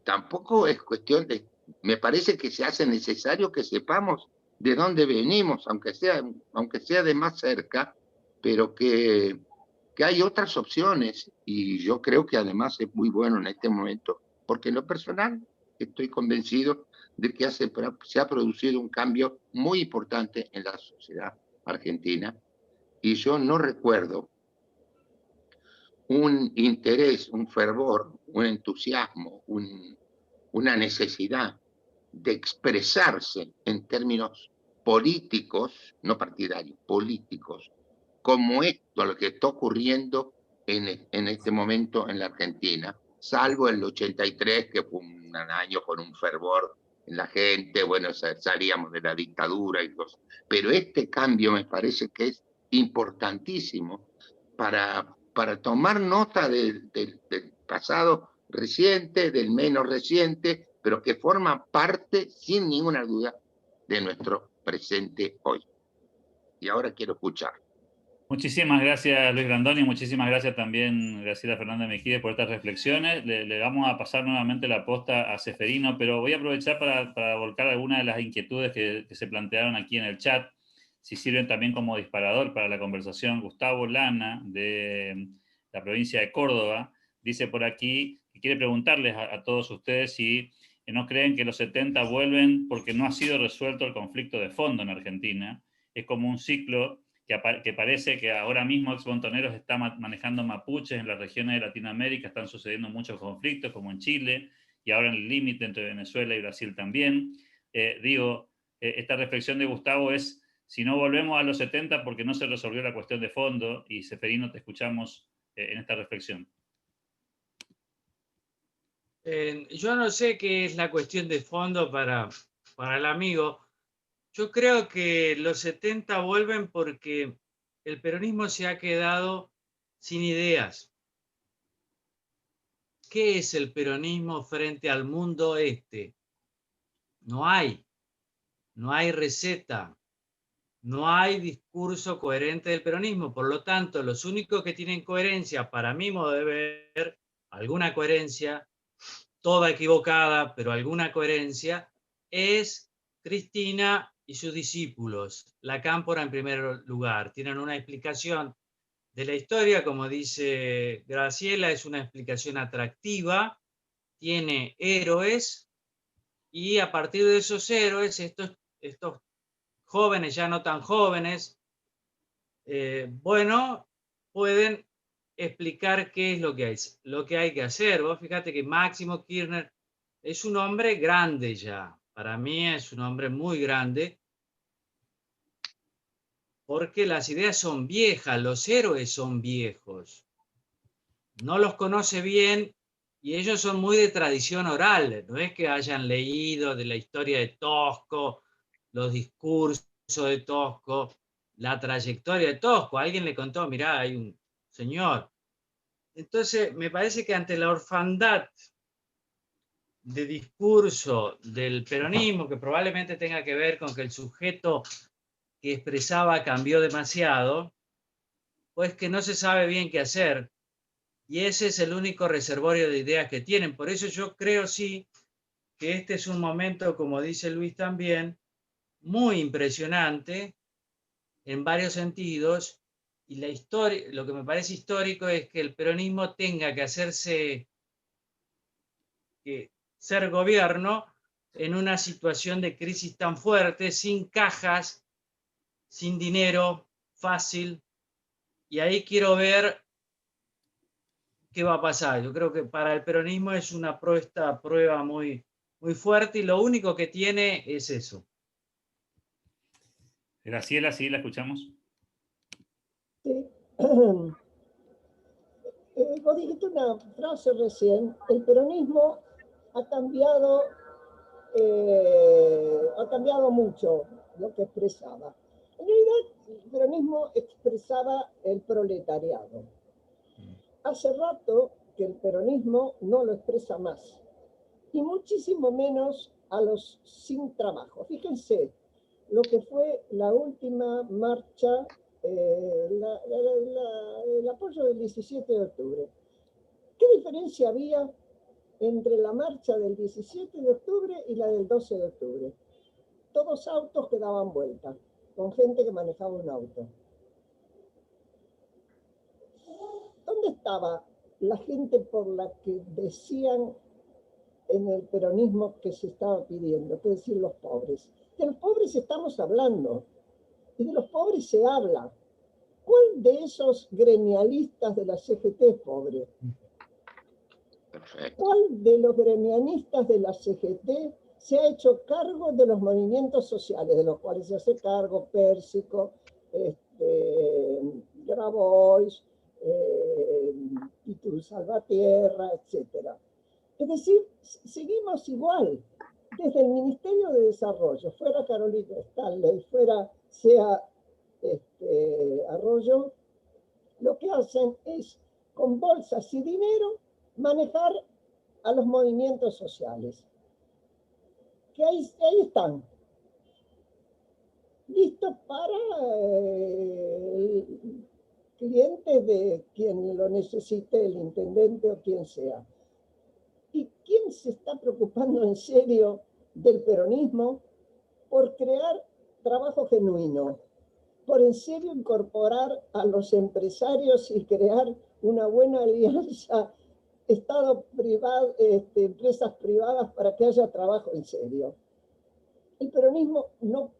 tampoco es cuestión de, me parece que se hace necesario que sepamos de dónde venimos, aunque sea de más cerca, pero que hay otras opciones, y yo creo que además es muy bueno en este momento, porque en lo personal estoy convencido de que se ha producido un cambio muy importante en la sociedad argentina, y yo no recuerdo un interés, un fervor, un entusiasmo, una necesidad de expresarse en términos políticos, no partidarios, políticos, como esto, lo que está ocurriendo en este momento en la Argentina, salvo el 83, que fue un año con un fervor en la gente, bueno, salíamos de la dictadura y cosas. Pero este cambio me parece que es importantísimo para tomar nota del pasado reciente, del menos reciente, pero que forma parte, sin ninguna duda, de nuestro presente hoy. Y ahora quiero escuchar. Muchísimas gracias, Luis Grandoni. Muchísimas gracias también, Graciela Fernández Mejide, por estas reflexiones. Le vamos a pasar nuevamente la posta a Ceferino, pero voy a aprovechar para volcar algunas de las inquietudes que se plantearon aquí en el chat, si sirven también como disparador para la conversación. Gustavo Lana, de la provincia de Córdoba, dice por aquí que quiere preguntarles a todos ustedes si no creen que los 70 vuelven porque no ha sido resuelto el conflicto de fondo en Argentina. Es como un ciclo que parece que ahora mismo Ex Montoneros está manejando mapuches en las regiones de Latinoamérica, están sucediendo muchos conflictos, como en Chile, y ahora en el límite entre Venezuela y Brasil también. Esta reflexión de Gustavo es, si no volvemos a los 70 porque no se resolvió la cuestión de fondo, y Ceferino, te escuchamos en esta reflexión. Yo no sé qué es la cuestión de fondo para el amigo. Yo creo que los 70 vuelven porque el peronismo se ha quedado sin ideas. ¿Qué es el peronismo frente al mundo este? No hay receta, no hay discurso coherente del peronismo. Por lo tanto, los únicos que tienen coherencia, para mi modo de ver, alguna coherencia, toda equivocada, pero alguna coherencia, es Cristina y sus discípulos. La Cámpora en primer lugar. Tienen una explicación de la historia, como dice Graciela, es una explicación atractiva, tiene héroes, y a partir de esos héroes, estos jóvenes, ya no tan jóvenes, pueden explicar qué es lo que hay que hacer. Vos fíjate que Máximo Kirchner es un hombre grande ya. Para mí es un hombre muy grande, porque las ideas son viejas, los héroes son viejos. No los conoce bien y ellos son muy de tradición oral. No es que hayan leído de la historia de Tosco, los discursos de Tosco, la trayectoria de Tosco. Alguien le contó, mirá, hay un señor. Entonces, me parece que ante la orfandad de discurso del peronismo, que probablemente tenga que ver con que el sujeto que expresaba cambió demasiado, pues que no se sabe bien qué hacer, y ese es el único reservorio de ideas que tienen. Por eso yo creo, sí, que este es un momento, como dice Luis también, muy impresionante en varios sentidos, y la historia, lo que me parece histórico es que el peronismo tenga que ser gobierno en una situación de crisis tan fuerte, sin cajas, sin dinero fácil, y ahí quiero ver qué va a pasar. Yo creo que para el peronismo es una prueba muy, muy fuerte, y lo único que tiene es eso. Graciela, sí, la escuchamos. Sí. Vos dijiste una frase recién, el peronismo ha cambiado mucho lo que expresaba. En realidad, el peronismo expresaba el proletariado. Hace rato que el peronismo no lo expresa más, y muchísimo menos a los sin trabajo. Fíjense lo que fue la última marcha, el apoyo del 17 de octubre. ¿Qué diferencia había entre la marcha del 17 de octubre y la del 12 de octubre? Todos autos que daban vuelta, con gente que manejaba un auto. ¿Dónde estaba la gente por la que decían en el peronismo que se estaba pidiendo? Es decir, los pobres. De los pobres estamos hablando, y de los pobres se habla. ¿Cuál de esos gremialistas de la CGT es pobre? Perfecto. ¿Cuál de los gremialistas de la CGT se ha hecho cargo de los movimientos sociales, de los cuales se hace cargo Pérsico, Grabois, Pitu Salvatierra, etc.? Es decir, seguimos igual. Desde el Ministerio de Desarrollo, fuera Carolina Stanley, sea Arroyo, lo que hacen es, con bolsas y dinero, manejar a los movimientos sociales. Que ahí están, listos para clientes de quien lo necesite, el intendente o quien sea. ¿Y quién se está preocupando en serio del peronismo por crear trabajo genuino? Por en serio incorporar a los empresarios y crear una buena alianza Estado-privado, empresas privadas para que haya trabajo en serio. El peronismo no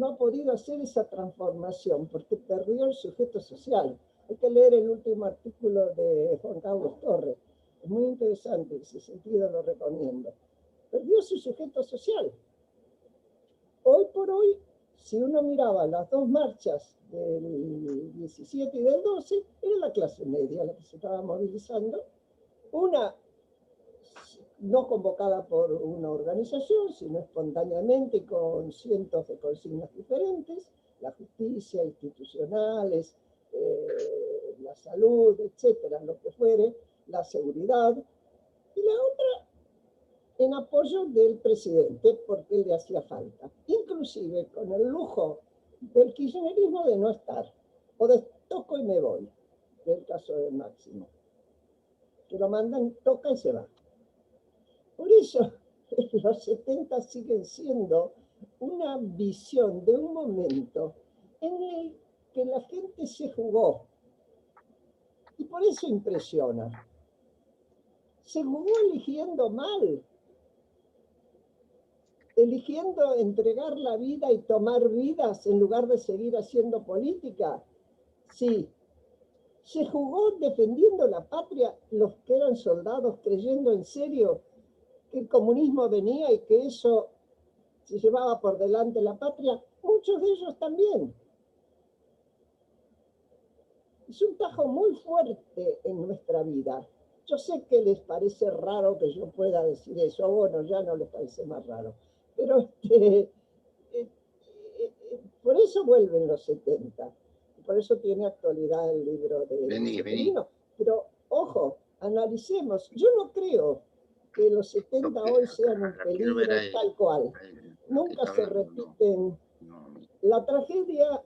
ha podido hacer esa transformación porque perdió el sujeto social. Hay que leer el último artículo de Juan Carlos Torres. Es muy interesante, en ese sentido lo recomiendo. Perdió su sujeto social. Hoy por hoy, si uno miraba las dos marchas del 17 y del 12, era la clase media la que se estaba movilizando. Una no convocada por una organización, sino espontáneamente con cientos de consignas diferentes, la justicia, institucionales, la salud, etcétera, lo que fuere, la seguridad, y la otra en apoyo del presidente, porque le hacía falta, inclusive con el lujo del kirchnerismo de no estar, o de toco y me voy, que es el caso de Máximo, que lo mandan, toca y se va. Por eso, los 70 siguen siendo una visión de un momento en el que la gente se jugó, y por eso impresiona. Se jugó eligiendo mal, eligiendo entregar la vida y tomar vidas en lugar de seguir haciendo política. Sí. Se jugó defendiendo la patria los que eran soldados, creyendo en serio que el comunismo venía y que eso se llevaba por delante la patria. Muchos de ellos también. Es un tajo muy fuerte en nuestra vida. Yo sé que les parece raro que yo pueda decir eso. Bueno, ya no les parece más raro. Pero por eso vuelven los 70. Por eso tiene actualidad el libro de Severino. Pero, ojo, analicemos. Yo no creo que los 70 hoy sean un peligro tal cual. Nunca se repiten. La tragedia,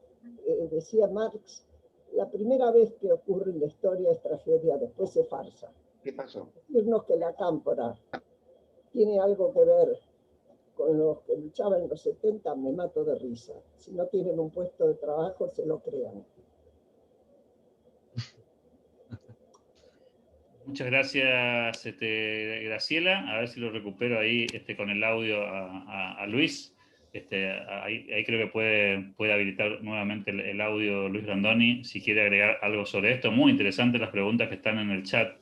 decía Marx, la primera vez que ocurre en la historia es tragedia, después es farsa. ¿Qué pasó? Decirnos que la cámpora tiene algo que ver con los que luchaban en los 70, me mato de risa. Si no tienen un puesto de trabajo, se lo crean. Muchas gracias, Graciela. A ver si lo recupero ahí con el audio a Luis. Ahí creo que puede habilitar nuevamente el audio Luis Grandoni, si quiere agregar algo sobre esto. Muy interesantes las preguntas que están en el chat.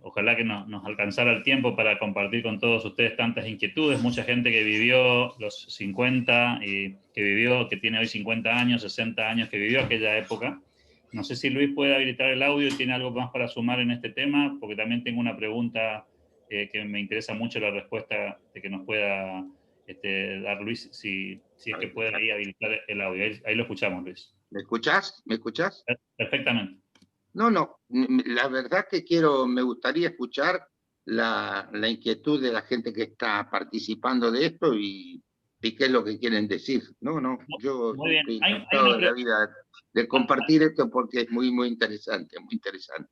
Ojalá que nos alcanzara el tiempo para compartir con todos ustedes tantas inquietudes. Mucha gente que vivió los 50 y que tiene hoy 50 años, 60 años, que vivió aquella época. No sé si Luis puede habilitar el audio y tiene algo más para sumar en este tema, porque también tengo una pregunta que me interesa mucho la respuesta de que nos pueda dar Luis, si es que puede ahí habilitar el audio. Ahí lo escuchamos, Luis. ¿Me escuchás? ¿Me escuchás? Perfectamente. No, la verdad que me gustaría escuchar la inquietud de la gente que está participando de esto y qué es lo que quieren decir. No, yo Muy bien. estoy Hay encantado una de la vida de compartir esto porque es muy, muy interesante, muy interesante.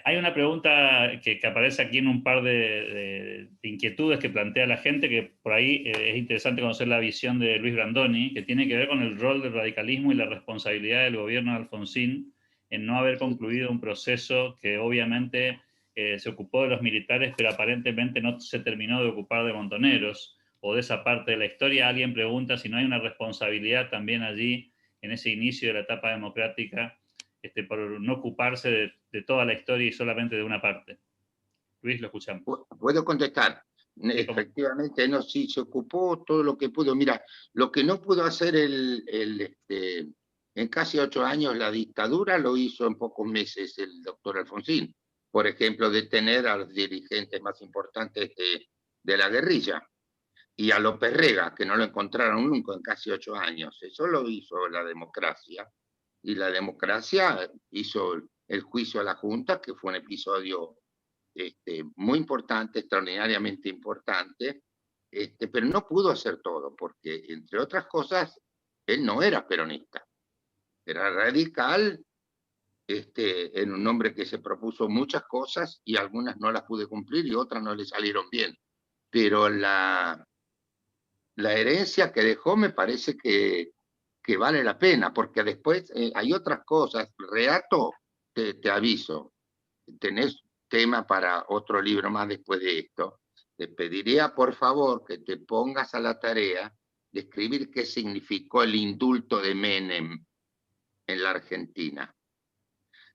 Hay una pregunta que aparece aquí en un par de inquietudes que plantea la gente, que por ahí es interesante conocer la visión de Luis Brandoni, que tiene que ver con el rol del radicalismo y la responsabilidad del gobierno de Alfonsín en no haber concluido un proceso que obviamente se ocupó de los militares, pero aparentemente no se terminó de ocupar de Montoneros o de esa parte de la historia. Alguien pregunta si no hay una responsabilidad también allí en ese inicio de la etapa democrática, por no ocuparse de toda la historia y solamente de una parte. Luis, lo escuchamos. ¿Puedo contestar? Efectivamente, no, sí, se ocupó todo lo que pudo. Mira, lo que no pudo hacer en casi 8 años la dictadura lo hizo en pocos meses el doctor Alfonsín. Por ejemplo, detener a los dirigentes más importantes de la guerrilla y a López Rega, que no lo encontraron nunca en casi 8 años. Eso lo hizo la democracia. Y la democracia hizo el juicio a la Junta, que fue un episodio muy importante, extraordinariamente importante, pero no pudo hacer todo, porque, entre otras cosas, él no era peronista. Era radical, era un hombre que se propuso muchas cosas y algunas no las pude cumplir y otras no le salieron bien. Pero la herencia que dejó me parece que vale la pena, porque después hay otras cosas. Reato, te aviso, tenés tema para otro libro más después de esto. Te pediría, por favor, que te pongas a la tarea de escribir qué significó el indulto de Menem en la Argentina,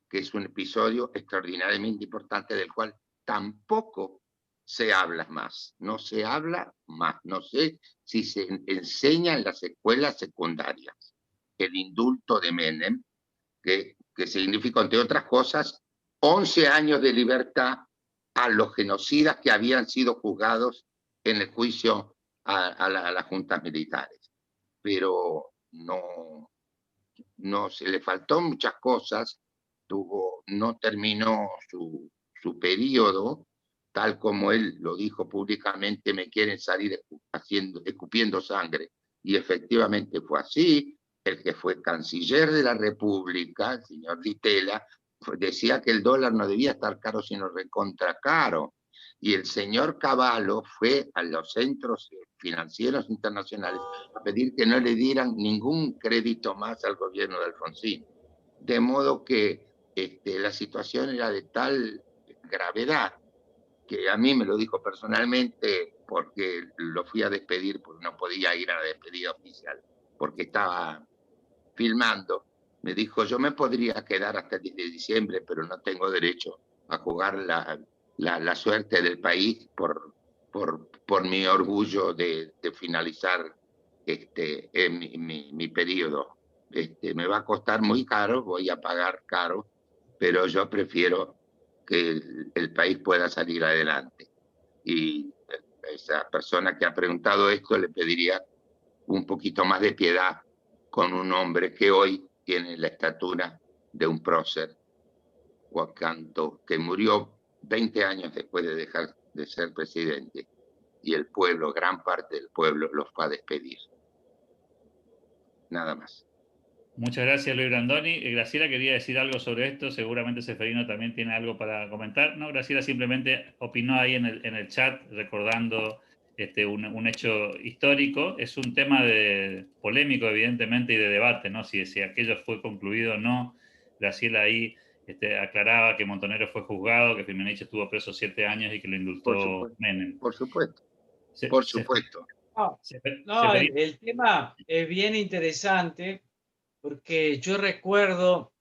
que es un episodio extraordinariamente importante del cual tampoco se habla más. No se habla más. No sé si se enseña en las escuelas secundarias el indulto de Menem, que significó, entre otras cosas, 11 años de libertad a los genocidas que habían sido juzgados en el juicio a las juntas militares. Pero no se le faltó muchas cosas, no terminó su periodo, tal como él lo dijo públicamente: me quieren salir escupiendo sangre. Y efectivamente fue así. El que fue canciller de la República, el señor Di Tella, decía que el dólar no debía estar caro, sino recontra caro. Y el señor Cavallo fue a los centros financieros internacionales a pedir que no le dieran ningún crédito más al gobierno de Alfonsín. De modo que la situación era de tal gravedad que a mí me lo dijo personalmente, porque lo fui a despedir, porque no podía ir a la despedida oficial, porque estaba filmando. Me dijo: yo me podría quedar hasta el 10 de diciembre, pero no tengo derecho a jugar la suerte del país por mi orgullo de finalizar mi periodo. Me va a costar muy caro, voy a pagar caro, pero yo prefiero que el país pueda salir adelante. Y a esa persona que ha preguntado esto le pediría un poquito más de piedad con un hombre que hoy tiene la estatura de un prócer, Juan Canto, que murió 20 años después de dejar de ser presidente, y el pueblo, gran parte del pueblo, los va a despedir. Nada más. Muchas gracias, Luis Brandoni. Graciela quería decir algo sobre esto. Seguramente Seferino también tiene algo para comentar. No, Graciela simplemente opinó ahí en el chat, recordando un hecho histórico. Es un tema polémico, evidentemente, y de debate, ¿no? Si aquello fue concluido o no. Graciela ahí aclaraba que Montonero fue juzgado, que Firmenich estuvo preso 7 años y que lo indultó Menem. Por supuesto. Por supuesto. No, el tema es bien interesante, porque yo recuerdo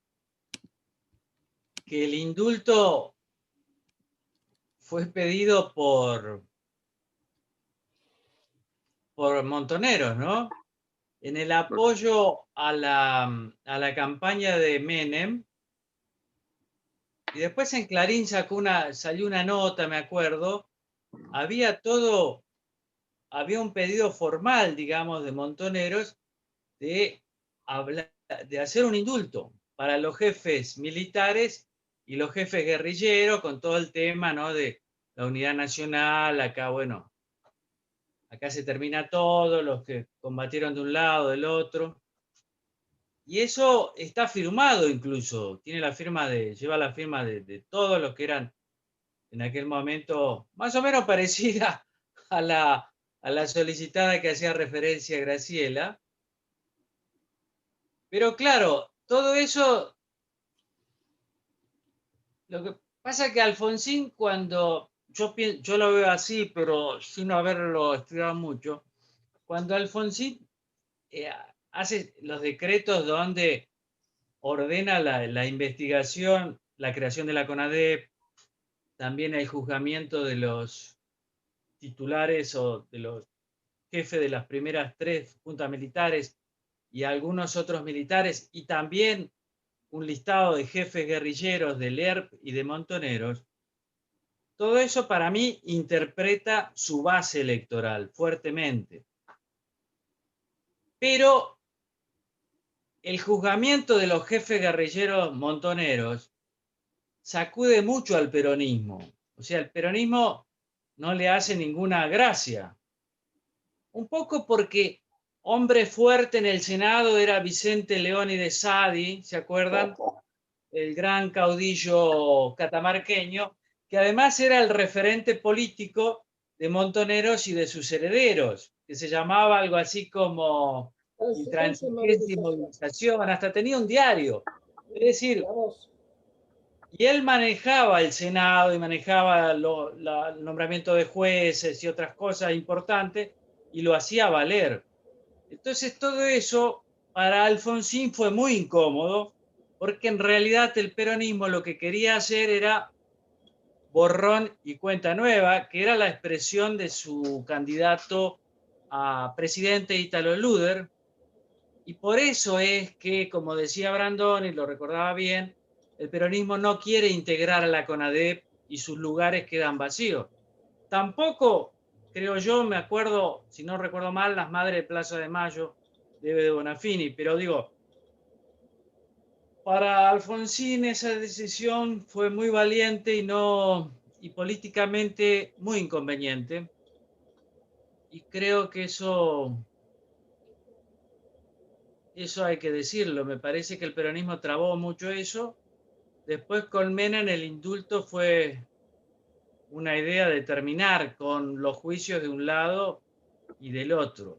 que el indulto fue pedido por Montoneros, ¿no? En el apoyo a la campaña de Menem. Y después en Clarín salió una nota, me acuerdo. Había un pedido formal, digamos, de Montoneros de hacer un indulto para los jefes militares y los jefes guerrilleros, con todo el tema, ¿no?, de la unidad nacional, acá, bueno, acá se termina todo, los que combatieron de un lado, del otro. Y eso está firmado incluso, lleva la firma de todos los que eran en aquel momento más o menos parecida a la solicitada que hacía referencia Graciela. Pero claro, todo eso, lo que pasa es que Alfonsín, cuando yo lo veo así, pero sin haberlo estudiado mucho, cuando Alfonsín hace los decretos donde ordena la investigación, la creación de la CONADEP, también el juzgamiento de los titulares o de los jefes de las primeras 3 juntas militares y algunos otros militares, y también un listado de jefes guerrilleros del ERP y de montoneros. Todo eso para mí interpreta su base electoral fuertemente. Pero el juzgamiento de los jefes guerrilleros montoneros sacude mucho al peronismo. O sea, el peronismo no le hace ninguna gracia. Un poco porque hombre fuerte en el Senado era Vicente Leónides Sadi, ¿se acuerdan? El gran caudillo catamarqueño, que además era el referente político de Montoneros y de sus herederos, que se llamaba algo así como Intransigencia y Movilización, hasta tenía un diario. Es decir, y él manejaba el Senado y manejaba el nombramiento de jueces y otras cosas importantes, y lo hacía valer. Entonces todo eso para Alfonsín fue muy incómodo, porque en realidad el peronismo lo que quería hacer era borrón y cuenta nueva, que era la expresión de su candidato a presidente Ítalo Luder, y por eso es que, como decía Brandoni, lo recordaba bien, el peronismo no quiere integrar a la CONADEP y sus lugares quedan vacíos. Tampoco, creo yo, me acuerdo, si no recuerdo mal, las Madres de Plaza de Mayo de Bonafini, pero digo, para Alfonsín esa decisión fue muy valiente y políticamente muy inconveniente. Y creo que eso hay que decirlo. Me parece que el peronismo trabó mucho eso. Después con Menem el indulto fue una idea de terminar con los juicios de un lado y del otro.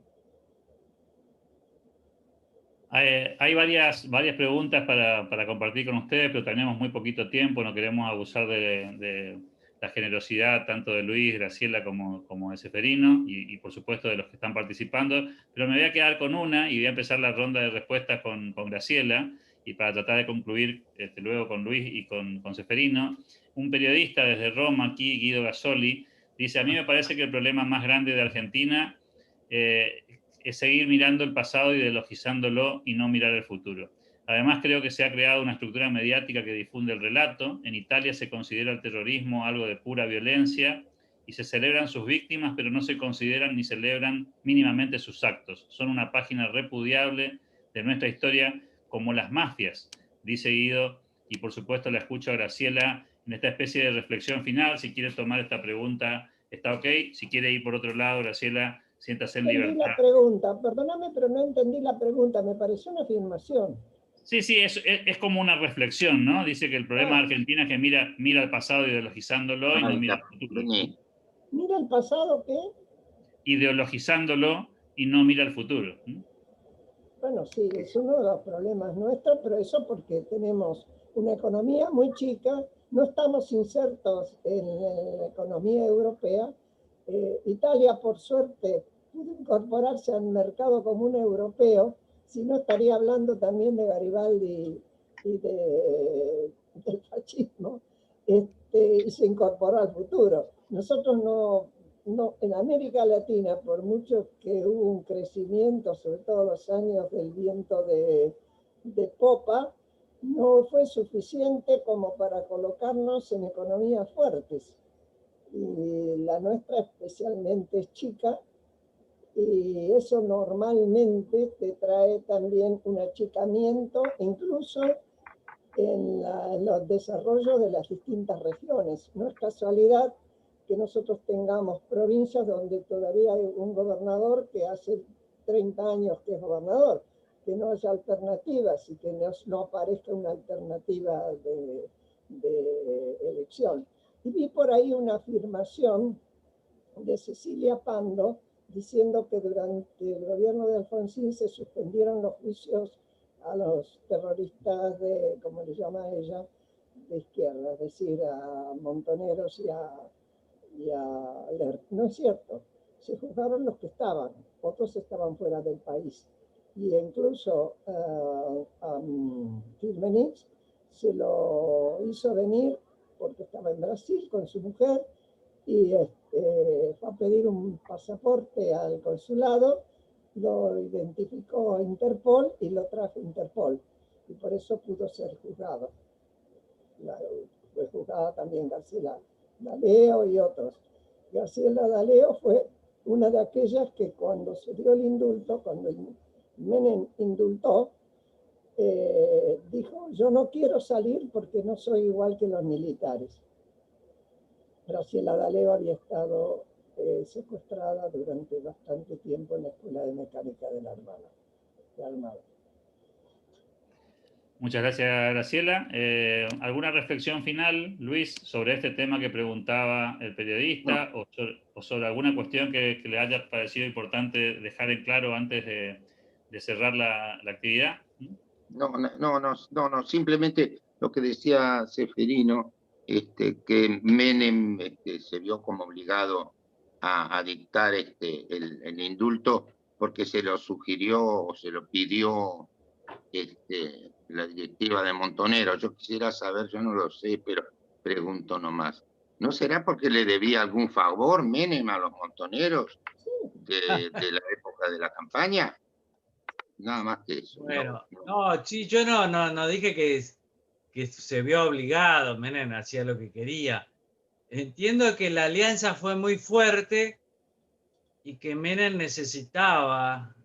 Hay varias preguntas para compartir con ustedes, pero tenemos muy poquito tiempo, no queremos abusar de la generosidad tanto de Luis, Graciela como de Seferino y por supuesto de los que están participando, pero me voy a quedar con una y voy a empezar la ronda de respuestas con Graciela y para tratar de concluir luego con Luis y con Seferino. Un periodista desde Roma, aquí, Guido Gasoli, dice: a mí me parece que el problema más grande de Argentina es seguir mirando el pasado y ideologizándolo y no mirar el futuro. Además, creo que se ha creado una estructura mediática que difunde el relato. En Italia se considera el terrorismo algo de pura violencia y se celebran sus víctimas, pero no se consideran ni celebran mínimamente sus actos. Son una página repudiable de nuestra historia, como las mafias, dice Guido, y por supuesto la escucho a Graciela en esta especie de reflexión final. Si quiere tomar esta pregunta, está ok. Si quiere ir por otro lado, Graciela, siéntase en libertad. Entendí la pregunta, perdóname, pero no entendí la pregunta, me pareció una afirmación. Sí, es como una reflexión, ¿no? Dice que el problema de Argentina es que mira el pasado ideologizándolo y no mira el futuro. ¿Mira el pasado qué? Ideologizándolo y no mira el futuro. Bueno, sí, es uno de los problemas nuestros, pero eso porque tenemos una economía muy chica, no estamos insertos en la economía europea. Italia, por suerte, pudo incorporarse al mercado común europeo, si no estaría hablando también de Garibaldi y del fascismo, y se incorporó al futuro. Nosotros no, en América Latina, por mucho que hubo un crecimiento, sobre todo los años del viento de popa, no fue suficiente como para colocarnos en economías fuertes. Y la nuestra especialmente es chica, y eso normalmente te trae también un achicamiento, incluso en los desarrollos de las distintas regiones. No es casualidad que nosotros tengamos provincias donde todavía hay un gobernador que hace 30 años que es gobernador, que no haya alternativas y que no aparezca una alternativa de elección. Y vi por ahí una afirmación de Cecilia Pando diciendo que durante el gobierno de Alfonsín se suspendieron los juicios a los terroristas de, como le llama ella, de izquierda, es decir, a Montoneros y a Lerch. No es cierto, se juzgaron los que estaban, otros estaban fuera del país. Y incluso a Firmenich se lo hizo venir porque estaba en Brasil con su mujer y fue a pedir un pasaporte al consulado, lo identificó Interpol y lo trajo Interpol. Y por eso pudo ser juzgado. Fue juzgada también Graciela D'Aleo y otros. Graciela D'Aleo fue una de aquellas que cuando se dio el indulto, cuando Menem indultó, dijo, yo no quiero salir porque no soy igual que los militares. Graciela D'Aleo había estado secuestrada durante bastante tiempo en la Escuela de Mecánica de la Armada. Muchas gracias, Graciela. ¿Alguna reflexión final, Luis, sobre este tema que preguntaba el periodista o sobre alguna cuestión que le haya parecido importante dejar en claro antes de cerrar la actividad? No, simplemente lo que decía Ceferino, que Menem se vio como obligado a dictar el indulto porque se lo sugirió o se lo pidió la directiva de Montonero. Yo quisiera saber, yo no lo sé, pero pregunto nomás. ¿No será porque le debía algún favor Menem a los montoneros de la época de la campaña? Nada más que eso. Bueno, no, sí, yo no dije que se vio obligado, Menem hacía lo que quería. Entiendo que la alianza fue muy fuerte y que Menem necesitaba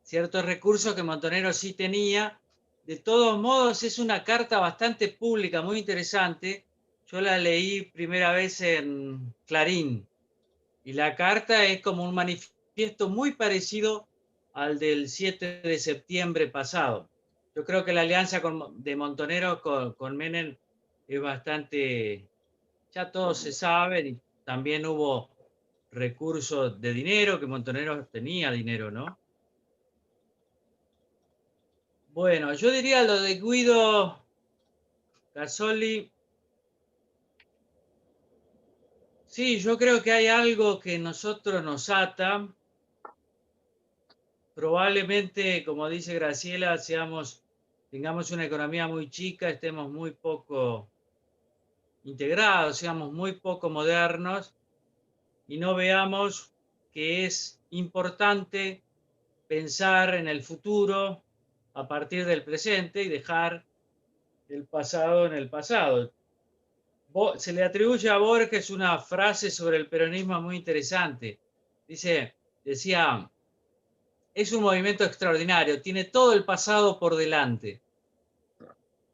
ciertos recursos que Montonero sí tenía. De todos modos, es una carta bastante pública, muy interesante. Yo la leí primera vez en Clarín y la carta es como un manifiesto muy parecido al del 7 de septiembre pasado. Yo creo que la alianza de Montonero con Menem es bastante, ya todos se saben, y también hubo recursos de dinero, que Montonero tenía dinero, ¿no? Bueno, yo diría lo de Guido Casoli. Sí, yo creo que hay algo que nosotros nos ata. Probablemente, como dice Graciela, tengamos una economía muy chica, estemos muy poco integrados, seamos muy poco modernos y no veamos que es importante pensar en el futuro a partir del presente y dejar el pasado en el pasado. Se le atribuye a Borges una frase sobre el peronismo muy interesante. Decía, es un movimiento extraordinario, tiene todo el pasado por delante.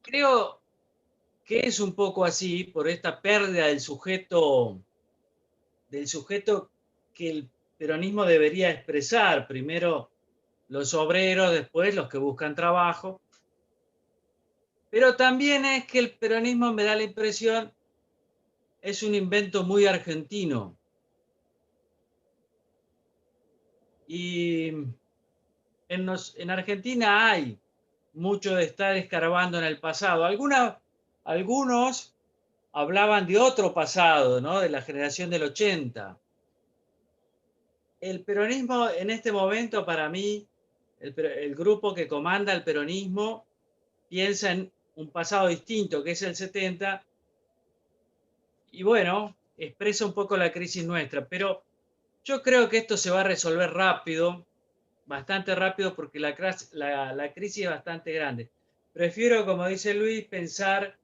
Creo que es un poco así por esta pérdida del sujeto que el peronismo debería expresar. Primero los obreros, después los que buscan trabajo. Pero también es que el peronismo, me da la impresión, es un invento muy argentino. Y en Argentina hay mucho de estar escarbando en el pasado. Algunos hablaban de otro pasado, ¿no? De la generación del 80. El peronismo en este momento, para mí, el grupo que comanda el peronismo piensa en un pasado distinto, que es el 70, y bueno, expresa un poco la crisis nuestra, pero yo creo que esto se va a resolver rápido, bastante rápido, porque la crisis es bastante grande. Prefiero, como dice Luis, pensar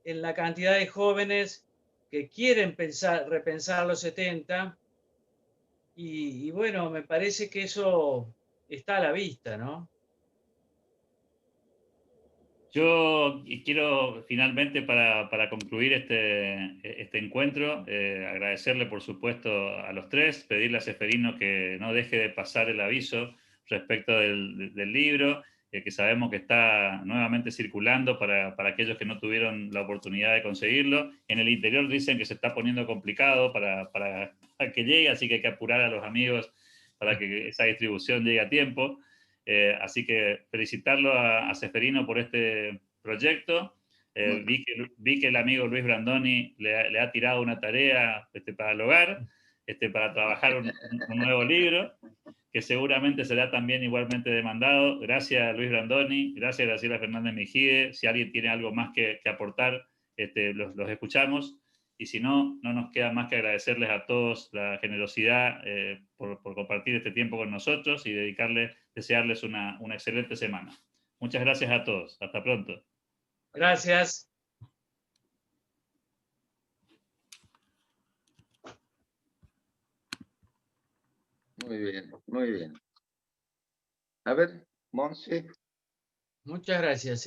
en la cantidad de jóvenes que quieren repensar los 70, y bueno, me parece que eso está a la vista, ¿no? Yo quiero finalmente, para concluir este encuentro, agradecerle por supuesto a los tres, pedirle a Ceferino que no deje de pasar el aviso respecto del libro, que sabemos que está nuevamente circulando para aquellos que no tuvieron la oportunidad de conseguirlo. En el interior dicen que se está poniendo complicado para que llegue, así que hay que apurar a los amigos para que esa distribución llegue a tiempo. Así que felicitarlo a Ceferino por este proyecto. Vi que el amigo Luis Brandoni le ha tirado una tarea para el hogar, para trabajar un nuevo libro, que seguramente será también igualmente demandado. Gracias Luis Brandoni, gracias Graciela Fernández Mejide. Si alguien tiene algo más que aportar, los escuchamos. Y si no, no nos queda más que agradecerles a todos la generosidad por compartir este tiempo con nosotros y desearles una excelente semana. Muchas gracias a todos. Hasta pronto. Gracias. Muy bien, muy bien. A ver, Monse. Muchas gracias.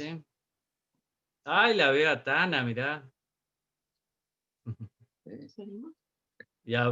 Ay, la veo a Tana, mirá. Sí. Y a